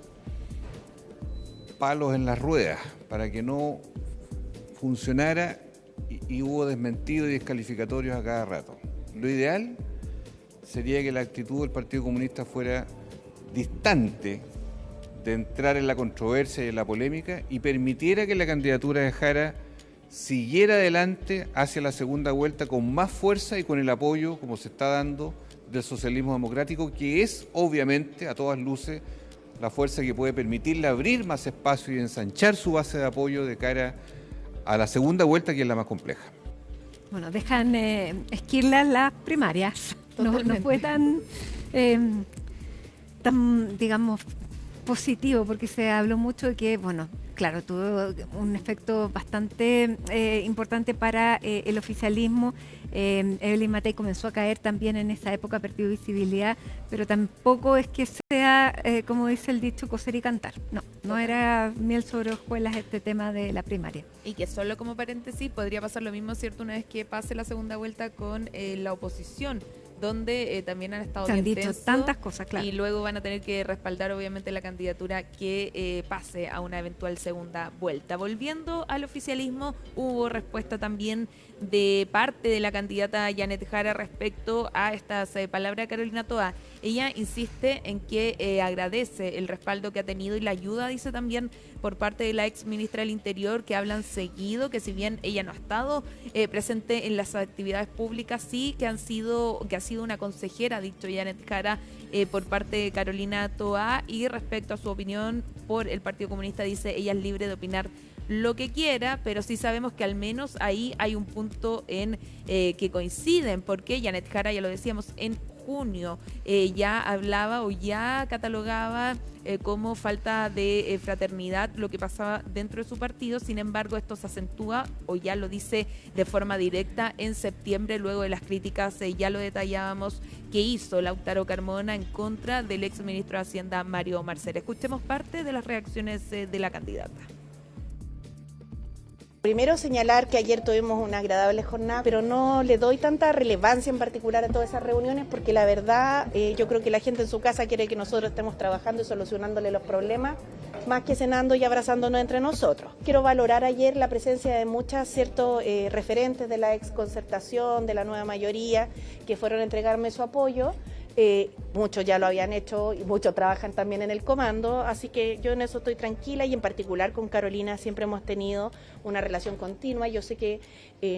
palos en las ruedas para que no funcionara y hubo desmentidos y descalificatorios a cada rato. Lo ideal sería que la actitud del Partido Comunista fuera distante de entrar en la controversia y en la polémica y permitiera que la candidatura de Jara siguiera adelante hacia la segunda vuelta con más fuerza y con el apoyo, como se está dando, del socialismo democrático, que es obviamente a todas luces la fuerza que puede permitirle abrir más espacio y ensanchar su base de apoyo de cara a la segunda vuelta, que es la más compleja. Bueno, dejan esquirlas las primarias. No fue tan, digamos, positivo, porque se habló mucho de que, bueno, claro, tuvo un efecto bastante importante para el oficialismo. Evelyn Matei comenzó a caer también en esa época, perdió visibilidad, pero tampoco es que sea, como dice el dicho, coser y cantar. No era miel sobre hojuelas este tema de la primaria. Y que solo como paréntesis, podría pasar lo mismo, ¿cierto?, una vez que pase la segunda vuelta con la oposición, donde también han estado bien dicho tensos, tantas cosas, claro. Y luego van a tener que respaldar obviamente la candidatura que pase a una eventual segunda vuelta. Volviendo al oficialismo, hubo respuesta también de parte de la candidata Janet Jara respecto a estas palabras de Carolina Toá. Ella insiste en que agradece el respaldo que ha tenido y la ayuda, dice también, por parte de la ex ministra del Interior, que hablan seguido, que si bien ella no ha estado presente en las actividades públicas, sí que ha sido una consejera, ha dicho Janet Jara, por parte de Carolina Toá. Y respecto a su opinión por el Partido Comunista, dice, ella es libre de opinar lo que quiera, pero sí sabemos que al menos ahí hay un punto en que coinciden, porque Janet Jara, ya lo decíamos, en junio ya hablaba o ya catalogaba como falta de fraternidad lo que pasaba dentro de su partido. Sin embargo, esto se acentúa, o ya lo dice de forma directa, en septiembre, luego de las críticas, ya lo detallábamos, que hizo Lautaro Carmona en contra del ex ministro de Hacienda, Mario Marcel. Escuchemos parte de las reacciones de la candidata. Primero señalar que ayer tuvimos una agradable jornada, pero no le doy tanta relevancia en particular a todas esas reuniones, porque la verdad yo creo que la gente en su casa quiere que nosotros estemos trabajando y solucionándole los problemas, más que cenando y abrazándonos entre nosotros. Quiero valorar ayer la presencia de muchas referentes de la ex concertación, de la nueva mayoría, que fueron a entregarme su apoyo. Muchos ya lo habían hecho y muchos trabajan también en el comando, así que yo en eso estoy tranquila, y en particular con Carolina siempre hemos tenido una relación continua. Yo sé que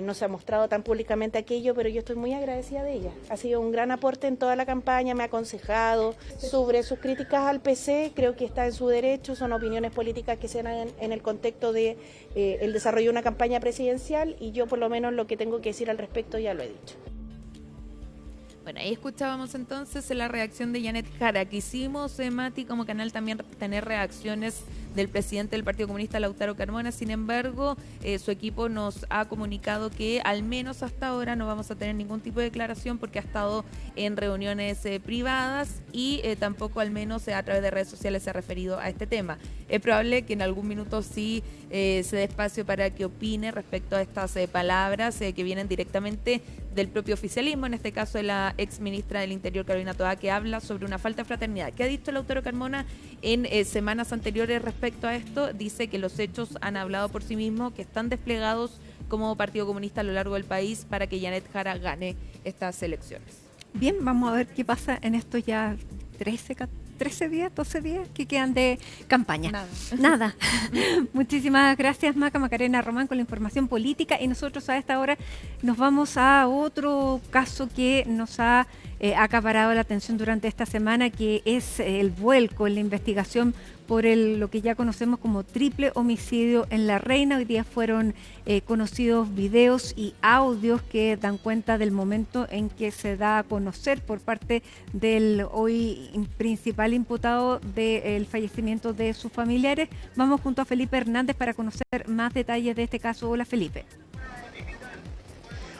no se ha mostrado tan públicamente aquello, pero yo estoy muy agradecida de ella. Ha sido un gran aporte en toda la campaña, me ha aconsejado sobre sus críticas al PC, creo que está en su derecho, son opiniones políticas que se dan en el contexto de el desarrollo de una campaña presidencial, y yo por lo menos lo que tengo que decir al respecto ya lo he dicho. Bueno, ahí escuchábamos entonces la reacción de Janet Jara. Quisimos, Mati, como canal también tener reacciones del presidente del Partido Comunista, Lautaro Carmona. Sin embargo, su equipo nos ha comunicado que al menos hasta ahora no vamos a tener ningún tipo de declaración, porque ha estado en reuniones privadas y tampoco, al menos a través de redes sociales, se ha referido a este tema. Es probable que en algún minuto sí se dé espacio para que opine respecto a estas palabras que vienen directamente del propio oficialismo, en este caso de la ex ministra del Interior, Carolina Toá, que habla sobre una falta de fraternidad. ¿Qué ha dicho Lautaro Carmona en semanas anteriores respecto a esto? Dice que los hechos han hablado por sí mismos, que están desplegados como Partido Comunista a lo largo del país para que Janet Jara gane estas elecciones. Bien, vamos a ver qué pasa en estos ya 13 días, 12 días que quedan de campaña. Nada. Muchísimas gracias, Macarena Román, con la información política. Y nosotros a esta hora nos vamos a otro caso que nos ha acaparado la atención durante esta semana, que es el vuelco en la investigación por lo que ya conocemos como triple homicidio en La Reina. Hoy día fueron conocidos videos y audios que dan cuenta del momento en que se da a conocer por parte del hoy principal imputado del fallecimiento de sus familiares. Vamos junto a Felipe Hernández para conocer más detalles de este caso. Hola, Felipe.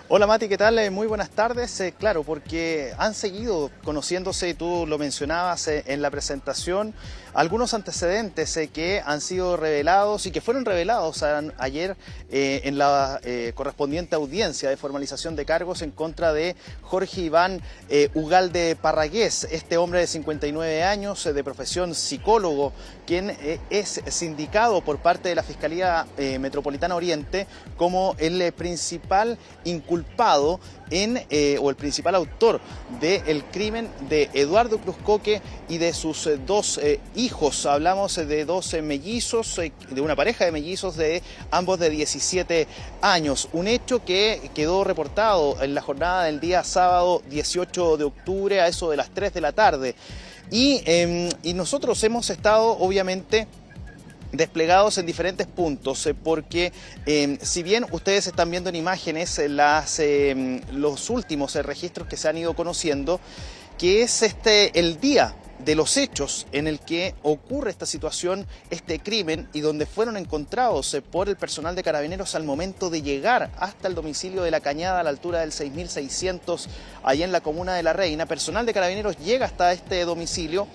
Hola Mati, ¿qué tal? Muy buenas tardes. Claro, porque han seguido conociéndose, tú lo mencionabas en la presentación, algunos antecedentes que han sido revelados y que fueron revelados ayer en la correspondiente audiencia de formalización de cargos en contra de Jorge Iván Ugalde Parragués, este hombre de 59 años, de profesión psicólogo, quien es sindicado por parte de la Fiscalía Metropolitana Oriente como el principal inculpado o el principal autor del crimen de Eduardo Cruzcoque y de sus dos hijos. Hablamos de dos mellizos, de una pareja de mellizos de ambos de 17 años. Un hecho que quedó reportado en la jornada del día sábado 18 de octubre a eso de las 3 de la tarde. Y nosotros hemos estado, obviamente, desplegados en diferentes puntos, porque si bien ustedes están viendo en imágenes los últimos registros que se han ido conociendo, que es el día de los hechos en el que ocurre esta situación, este crimen, y donde fueron encontrados por el personal de Carabineros al momento de llegar hasta el domicilio de La Cañada a la altura del 6600, allá en la comuna de La Reina. Personal de Carabineros llega hasta este domicilio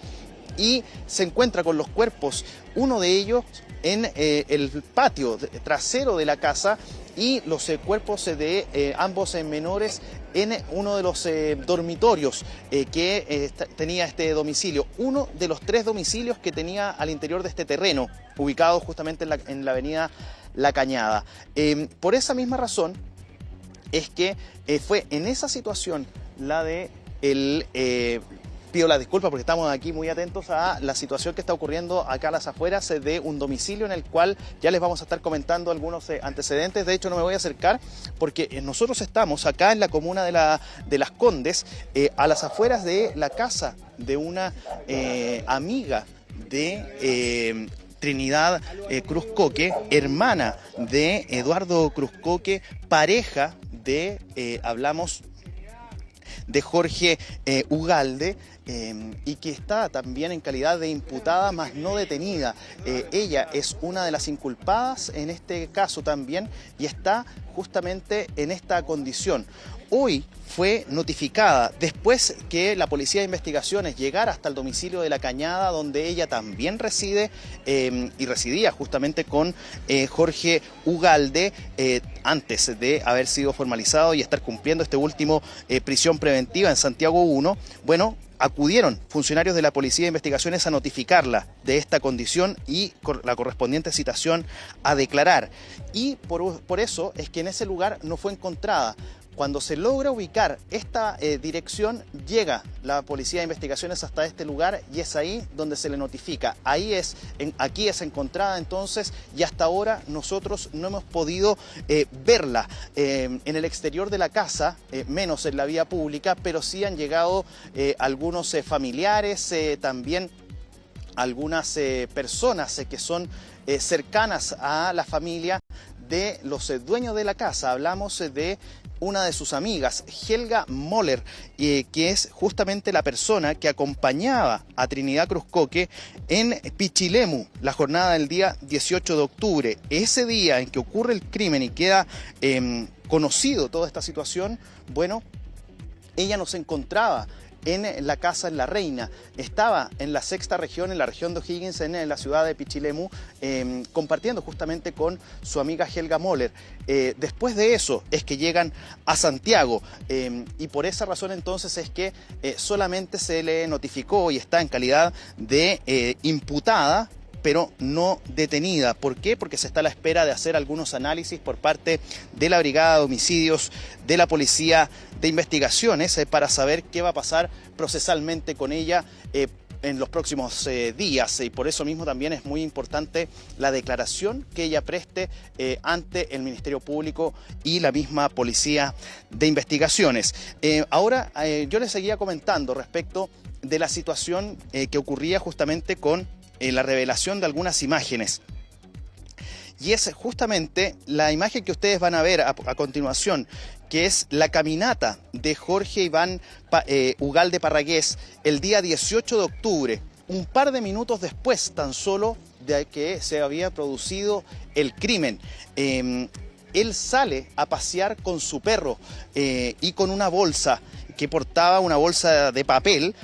y se encuentra con los cuerpos, uno de ellos en el patio trasero de la casa y los cuerpos de ambos menores en uno de los dormitorios que tenía este domicilio, uno de los 3 domicilios que tenía al interior de este terreno, ubicado justamente en la avenida La Cañada. Por esa misma razón es que fue en esa situación la de pido la disculpa porque estamos aquí muy atentos a la situación que está ocurriendo acá a las afueras de un domicilio en el cual ya les vamos a estar comentando algunos antecedentes. De hecho, no me voy a acercar porque nosotros estamos acá en la comuna de Las Condes, a las afueras de la casa de una amiga de Trinidad Cruzcoque, hermana de Eduardo Cruzcoque, pareja de, hablamos de Jorge Ugalde, y que está también en calidad de imputada, más no detenida. Ella es una de las inculpadas en este caso también y está justamente en esta condición. Hoy fue notificada después que la Policía de Investigaciones llegara hasta el domicilio de La Cañada, donde ella también reside y residía justamente con Jorge Ugalde antes de haber sido formalizado y estar cumpliendo este último prisión preventiva en Santiago 1. Bueno, acudieron funcionarios de la Policía de Investigaciones a notificarla de esta condición y la correspondiente citación a declarar. Y por eso es que en ese lugar no fue encontrada. Cuando se logra ubicar esta dirección, llega la Policía de Investigaciones hasta este lugar y es ahí donde se le notifica. Aquí es encontrada entonces y hasta ahora nosotros no hemos podido verla en el exterior de la casa, menos en la vía pública, pero sí han llegado algunos familiares, también algunas personas que son cercanas a la familia de los dueños de la casa. Hablamos de una de sus amigas, Helga Moller, que es justamente la persona que acompañaba a Trinidad Cruzcoque en Pichilemu, la jornada del día 18 de octubre. Ese día en que ocurre el crimen y queda conocido toda esta situación, bueno, ella no se encontraba en la casa en La Reina, estaba en la 6ª región, en la región de O'Higgins, en la ciudad de Pichilemu, compartiendo justamente con su amiga Helga Moller. Después de eso es que llegan a Santiago y por esa razón entonces es que solamente se le notificó y está en calidad de imputada, pero no detenida. ¿Por qué? Porque se está a la espera de hacer algunos análisis por parte de la Brigada de Homicidios de la Policía de Investigaciones para saber qué va a pasar procesalmente con ella en los próximos días, y por eso mismo también es muy importante la declaración que ella preste ante el Ministerio Público y la misma Policía de Investigaciones. Ahora yo les seguía comentando respecto de la situación que ocurría justamente con la revelación de algunas imágenes. Y es justamente la imagen que ustedes van a ver a continuación, que es la caminata de Jorge Iván Ugalde Parragués el día 18 de octubre, un par de minutos después tan solo de que se había producido el crimen. él sale a pasear con su perro y con una bolsa que portaba, una bolsa de papel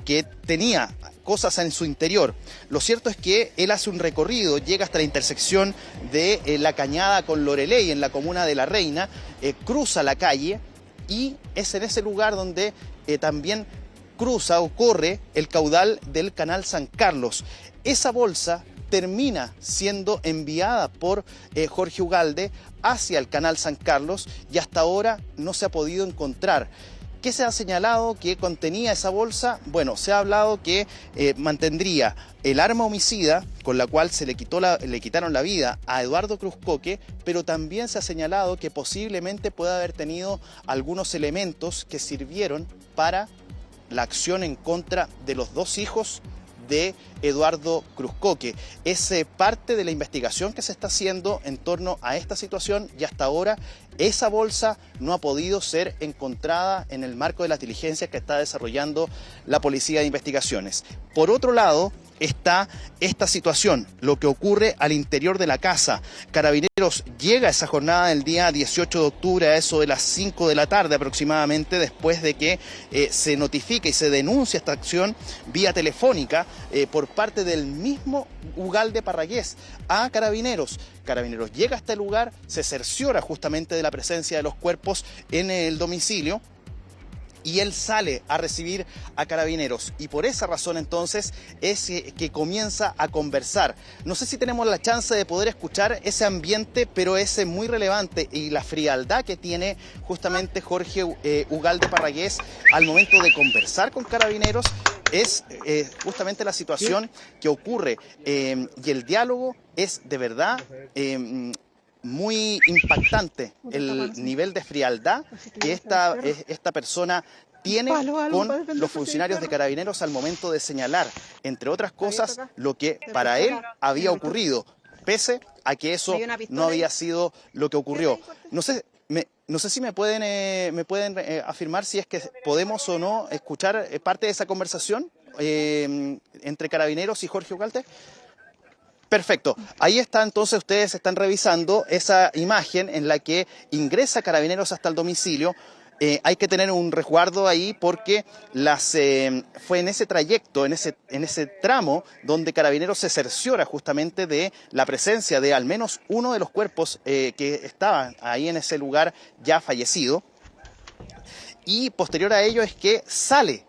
que tenía cosas en su interior. Lo cierto es que él hace un recorrido, llega hasta la intersección de La Cañada con Loreley en la comuna de La Reina, cruza la calle y es en ese lugar donde también cruza o corre el caudal del canal San Carlos. Esa bolsa termina siendo enviada por Jorge Ugalde hacia el canal San Carlos y hasta ahora no se ha podido encontrar. ¿Qué se ha señalado que contenía esa bolsa? Bueno, se ha hablado que mantendría el arma homicida con la cual le quitaron la vida a Eduardo Cruzcoque, pero también se ha señalado que posiblemente pueda haber tenido algunos elementos que sirvieron para la acción en contra de los dos hijos de Eduardo Cruzcoque. Es parte de la investigación que se está haciendo en torno a esta situación y hasta ahora esa bolsa no ha podido ser encontrada en el marco de las diligencias que está desarrollando la Policía de Investigaciones. Por otro lado, está esta situación, lo que ocurre al interior de la casa. Carabineros llega a esa jornada del día 18 de octubre a eso de las 5 de la tarde aproximadamente, después de que se notifique y se denuncia esta acción vía telefónica por parte del mismo Ugalde Parragués a Carabineros. Carabineros llega a este lugar, se cerciora justamente de la presencia de los cuerpos en el domicilio y él sale a recibir a Carabineros y por esa razón entonces es que comienza a conversar. No sé si tenemos la chance de poder escuchar ese ambiente, pero es muy relevante y la frialdad que tiene justamente Jorge Ugalde Parragués al momento de conversar con Carabineros es justamente la situación que ocurre y el diálogo es de verdad muy impactante el nivel de frialdad que esta persona tiene con los funcionarios de Carabineros al momento de señalar, entre otras cosas, lo que para él había ocurrido, pese a que eso no había sido lo que ocurrió. No sé si me pueden afirmar si es que podemos o no escuchar parte de esa conversación entre Carabineros y Jorge Ugalde. Perfecto. Ahí está, entonces ustedes están revisando esa imagen en la que ingresa Carabineros hasta el domicilio. Hay que tener un resguardo ahí porque fue en ese trayecto, en ese tramo, donde Carabineros se cerciora justamente de la presencia de al menos uno de los cuerpos que estaban ahí en ese lugar ya fallecido. Y posterior a ello es que sale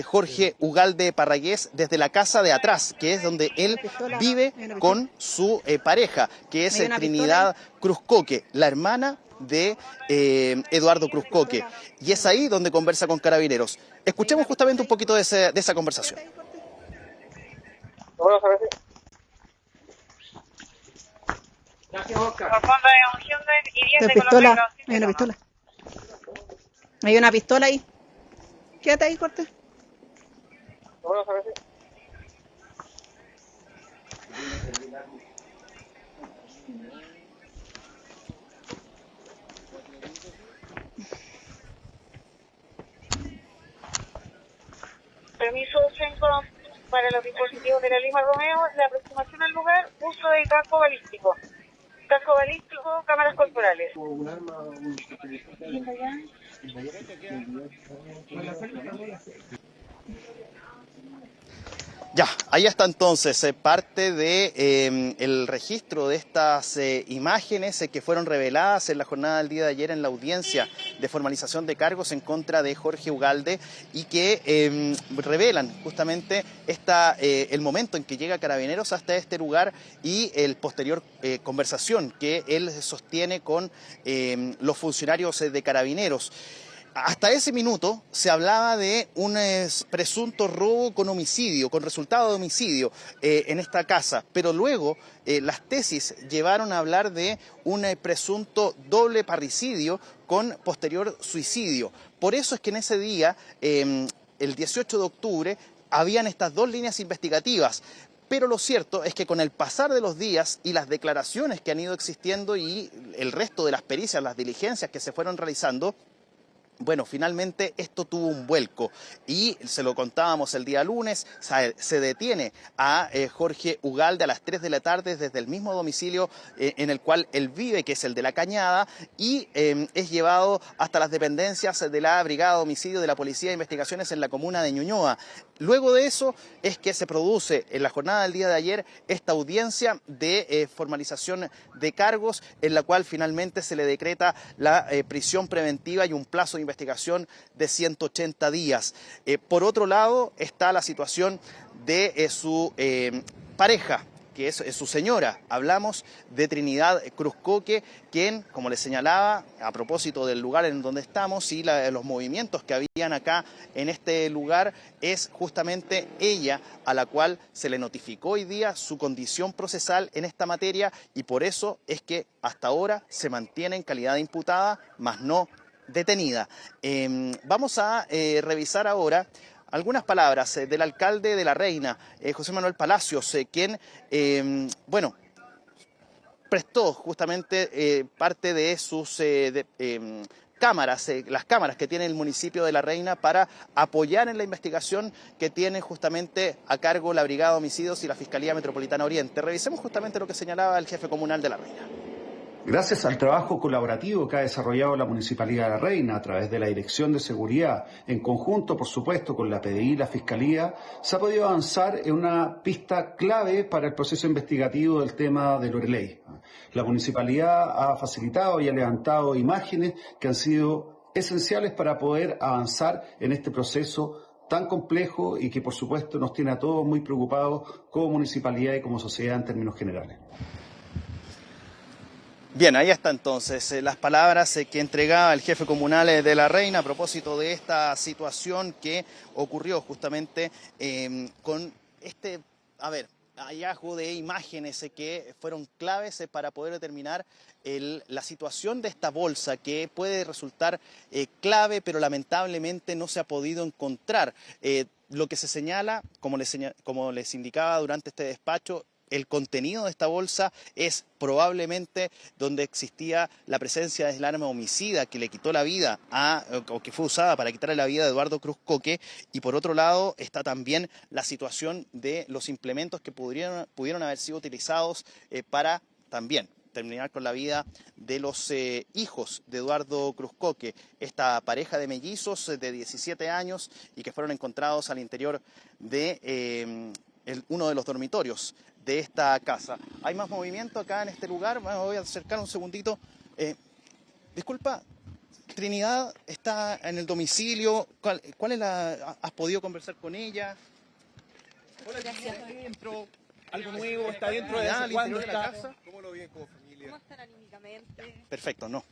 Jorge Ugalde Parragués desde la casa de atrás, que es donde él vive con su pareja, que es Trinidad Cruzcoque, la hermana de Eduardo Cruzcoque. Y es ahí donde conversa con Carabineros. Escuchemos justamente un poquito de esa conversación. Gracias, Oscar. Hay una pistola. Hay una pistola ahí. Quédate ahí, Cortés. Permiso tengo para los dispositivos de la Lima Romeo, la aproximación al lugar, uso de casco balístico. Casco balístico, cámaras corporales. Ya, ahí está entonces parte de el registro de estas imágenes que fueron reveladas en la jornada del día de ayer en la audiencia de formalización de cargos en contra de Jorge Ugalde y que revelan justamente el momento en que llega Carabineros hasta este lugar y el posterior conversación que él sostiene con los funcionarios de Carabineros. Hasta ese minuto se hablaba de un presunto robo con homicidio, con resultado de homicidio en esta casa, pero luego las tesis llevaron a hablar de un presunto doble parricidio con posterior suicidio. Por eso es que en ese día, el 18 de octubre, habían estas dos líneas investigativas. Pero lo cierto es que con el pasar de los días y las declaraciones que han ido existiendo y el resto de las pericias, las diligencias que se fueron realizando, bueno, finalmente esto tuvo un vuelco y se lo contábamos el día lunes, se detiene a Jorge Ugalde a las 3 de la tarde desde el mismo domicilio en el cual él vive, que es el de La Cañada, y es llevado hasta las dependencias de la Brigada de Homicidio de la Policía de Investigaciones en la comuna de Ñuñoa. Luego de eso es que se produce en la jornada del día de ayer esta audiencia de formalización de cargos en la cual finalmente se le decreta la prisión preventiva y un plazo de investigación de 180 días. Por otro lado está la situación de su pareja, que es su señora. Hablamos de Trinidad Cruzcoque, quien, como les señalaba, a propósito del lugar en donde estamos y los movimientos que habían acá en este lugar, es justamente ella a la cual se le notificó hoy día su condición procesal en esta materia, y por eso es que hasta ahora se mantiene en calidad de imputada, más no detenida. Vamos a revisar ahora algunas palabras del alcalde de La Reina, José Manuel Palacios, quien, prestó justamente parte de sus cámaras, las cámaras que tiene el municipio de La Reina para apoyar en la investigación que tiene justamente a cargo la Brigada de Homicidios y la Fiscalía Metropolitana Oriente. Revisemos justamente lo que señalaba el jefe comunal de La Reina. Gracias al trabajo colaborativo que ha desarrollado la Municipalidad de La Reina a través de la Dirección de Seguridad, en conjunto, por supuesto, con la PDI y la Fiscalía, se ha podido avanzar en una pista clave para el proceso investigativo del tema de Loreley. La Municipalidad ha facilitado y ha levantado imágenes que han sido esenciales para poder avanzar en este proceso tan complejo y que, por supuesto, nos tiene a todos muy preocupados como municipalidad y como sociedad en términos generales. Bien, ahí está entonces las palabras que entregaba el jefe comunal de La Reina a propósito de esta situación que ocurrió justamente con este, hallazgo de imágenes que fueron claves para poder determinar la situación de esta bolsa, que puede resultar clave, pero lamentablemente no se ha podido encontrar. Lo que se señala, como les indicaba durante este despacho, el contenido de esta bolsa es probablemente donde existía la presencia del arma homicida que le quitó la vida o que fue usada para quitarle la vida a Eduardo Cruzcoque, y por otro lado está también la situación de los implementos que pudieron haber sido utilizados para también terminar con la vida de los hijos de Eduardo Cruzcoque, esta pareja de mellizos de 17 años y que fueron encontrados al interior de uno de los dormitorios de esta casa. ¿Hay más movimiento acá en este lugar? Bueno, voy a acercar un segundito. Disculpa, Trinidad está en el domicilio. ¿Cuál es has podido conversar con ella? Hola, gracias. ¿Está dentro? ¿Algo nuevo? ¿Está dentro de cuándo está? La casa? ¿Cómo lo ven como familia? ¿Cómo están anímicamente? Perfecto, No,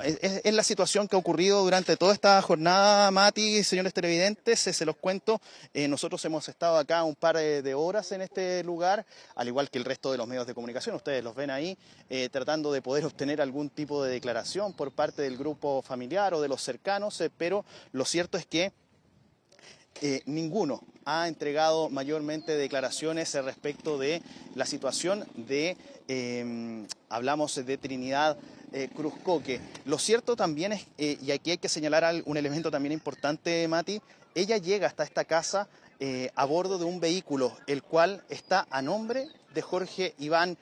es la situación que ha ocurrido durante toda esta jornada, Mati, señores televidentes, se los cuento. Nosotros hemos estado acá un par de horas en este lugar, al igual que el resto de los medios de comunicación, ustedes los ven ahí, tratando de poder obtener algún tipo de declaración por parte del grupo familiar o de los cercanos, pero lo cierto es que ninguno ha entregado mayormente declaraciones respecto de la situación de, hablamos de Trinidad Cruzcoque. Lo cierto también es, y aquí hay que señalar un elemento también importante, Mati, ella llega hasta esta casa a bordo de un vehículo, el cual está a nombre de Jorge Iván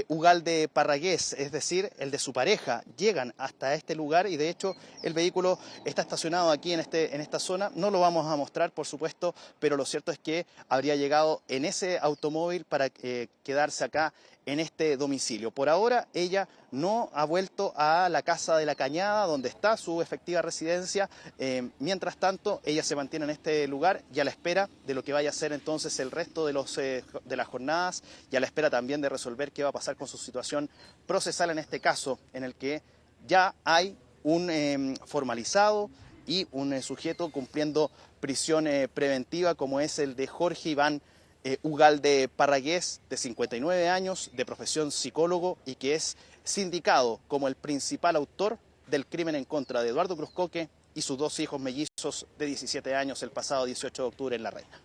Ugalde Parragués, es decir, el de su pareja. Llegan hasta este lugar y de hecho el vehículo está estacionado aquí en esta zona. No lo vamos a mostrar, por supuesto, pero lo cierto es que habría llegado en ese automóvil para quedarse acá en este domicilio. Por ahora ella no ha vuelto a la casa de La Cañada, donde está su efectiva residencia. Mientras tanto, ella se mantiene en este lugar y a la espera de lo que vaya a ser entonces el resto de las jornadas, y a la espera también de resolver qué va a pasar con su situación procesal en este caso, en el que ya hay un formalizado y un sujeto cumpliendo prisión preventiva, como es el de Jorge Iván Ugalde Parragués, de 59 años, de profesión psicólogo, y que es sindicado como el principal autor del crimen en contra de Eduardo Cruzcoque y sus dos hijos mellizos de 17 años el pasado 18 de octubre en La Reina.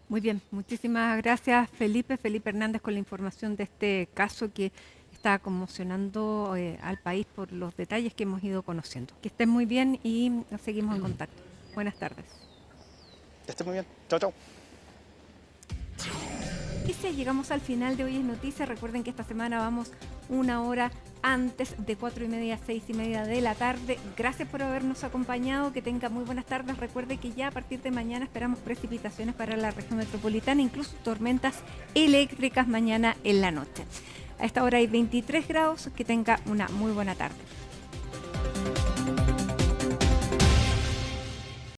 Muy bien, muchísimas gracias Felipe Hernández con la información de este caso que está conmocionando al país por los detalles que hemos ido conociendo. Que estén muy bien y seguimos en contacto. Buenas tardes. Que estén muy bien. Chao, chao. Llegamos al final de Hoy es Noticia. Recuerden que esta semana vamos una hora antes de 4:30 a 6:30 de la tarde. Gracias por habernos acompañado. Que tenga muy buenas tardes. Recuerde que ya a partir de mañana esperamos precipitaciones para la región metropolitana, incluso tormentas eléctricas mañana en la noche. A esta hora hay 23 grados. Que tenga una muy buena tarde.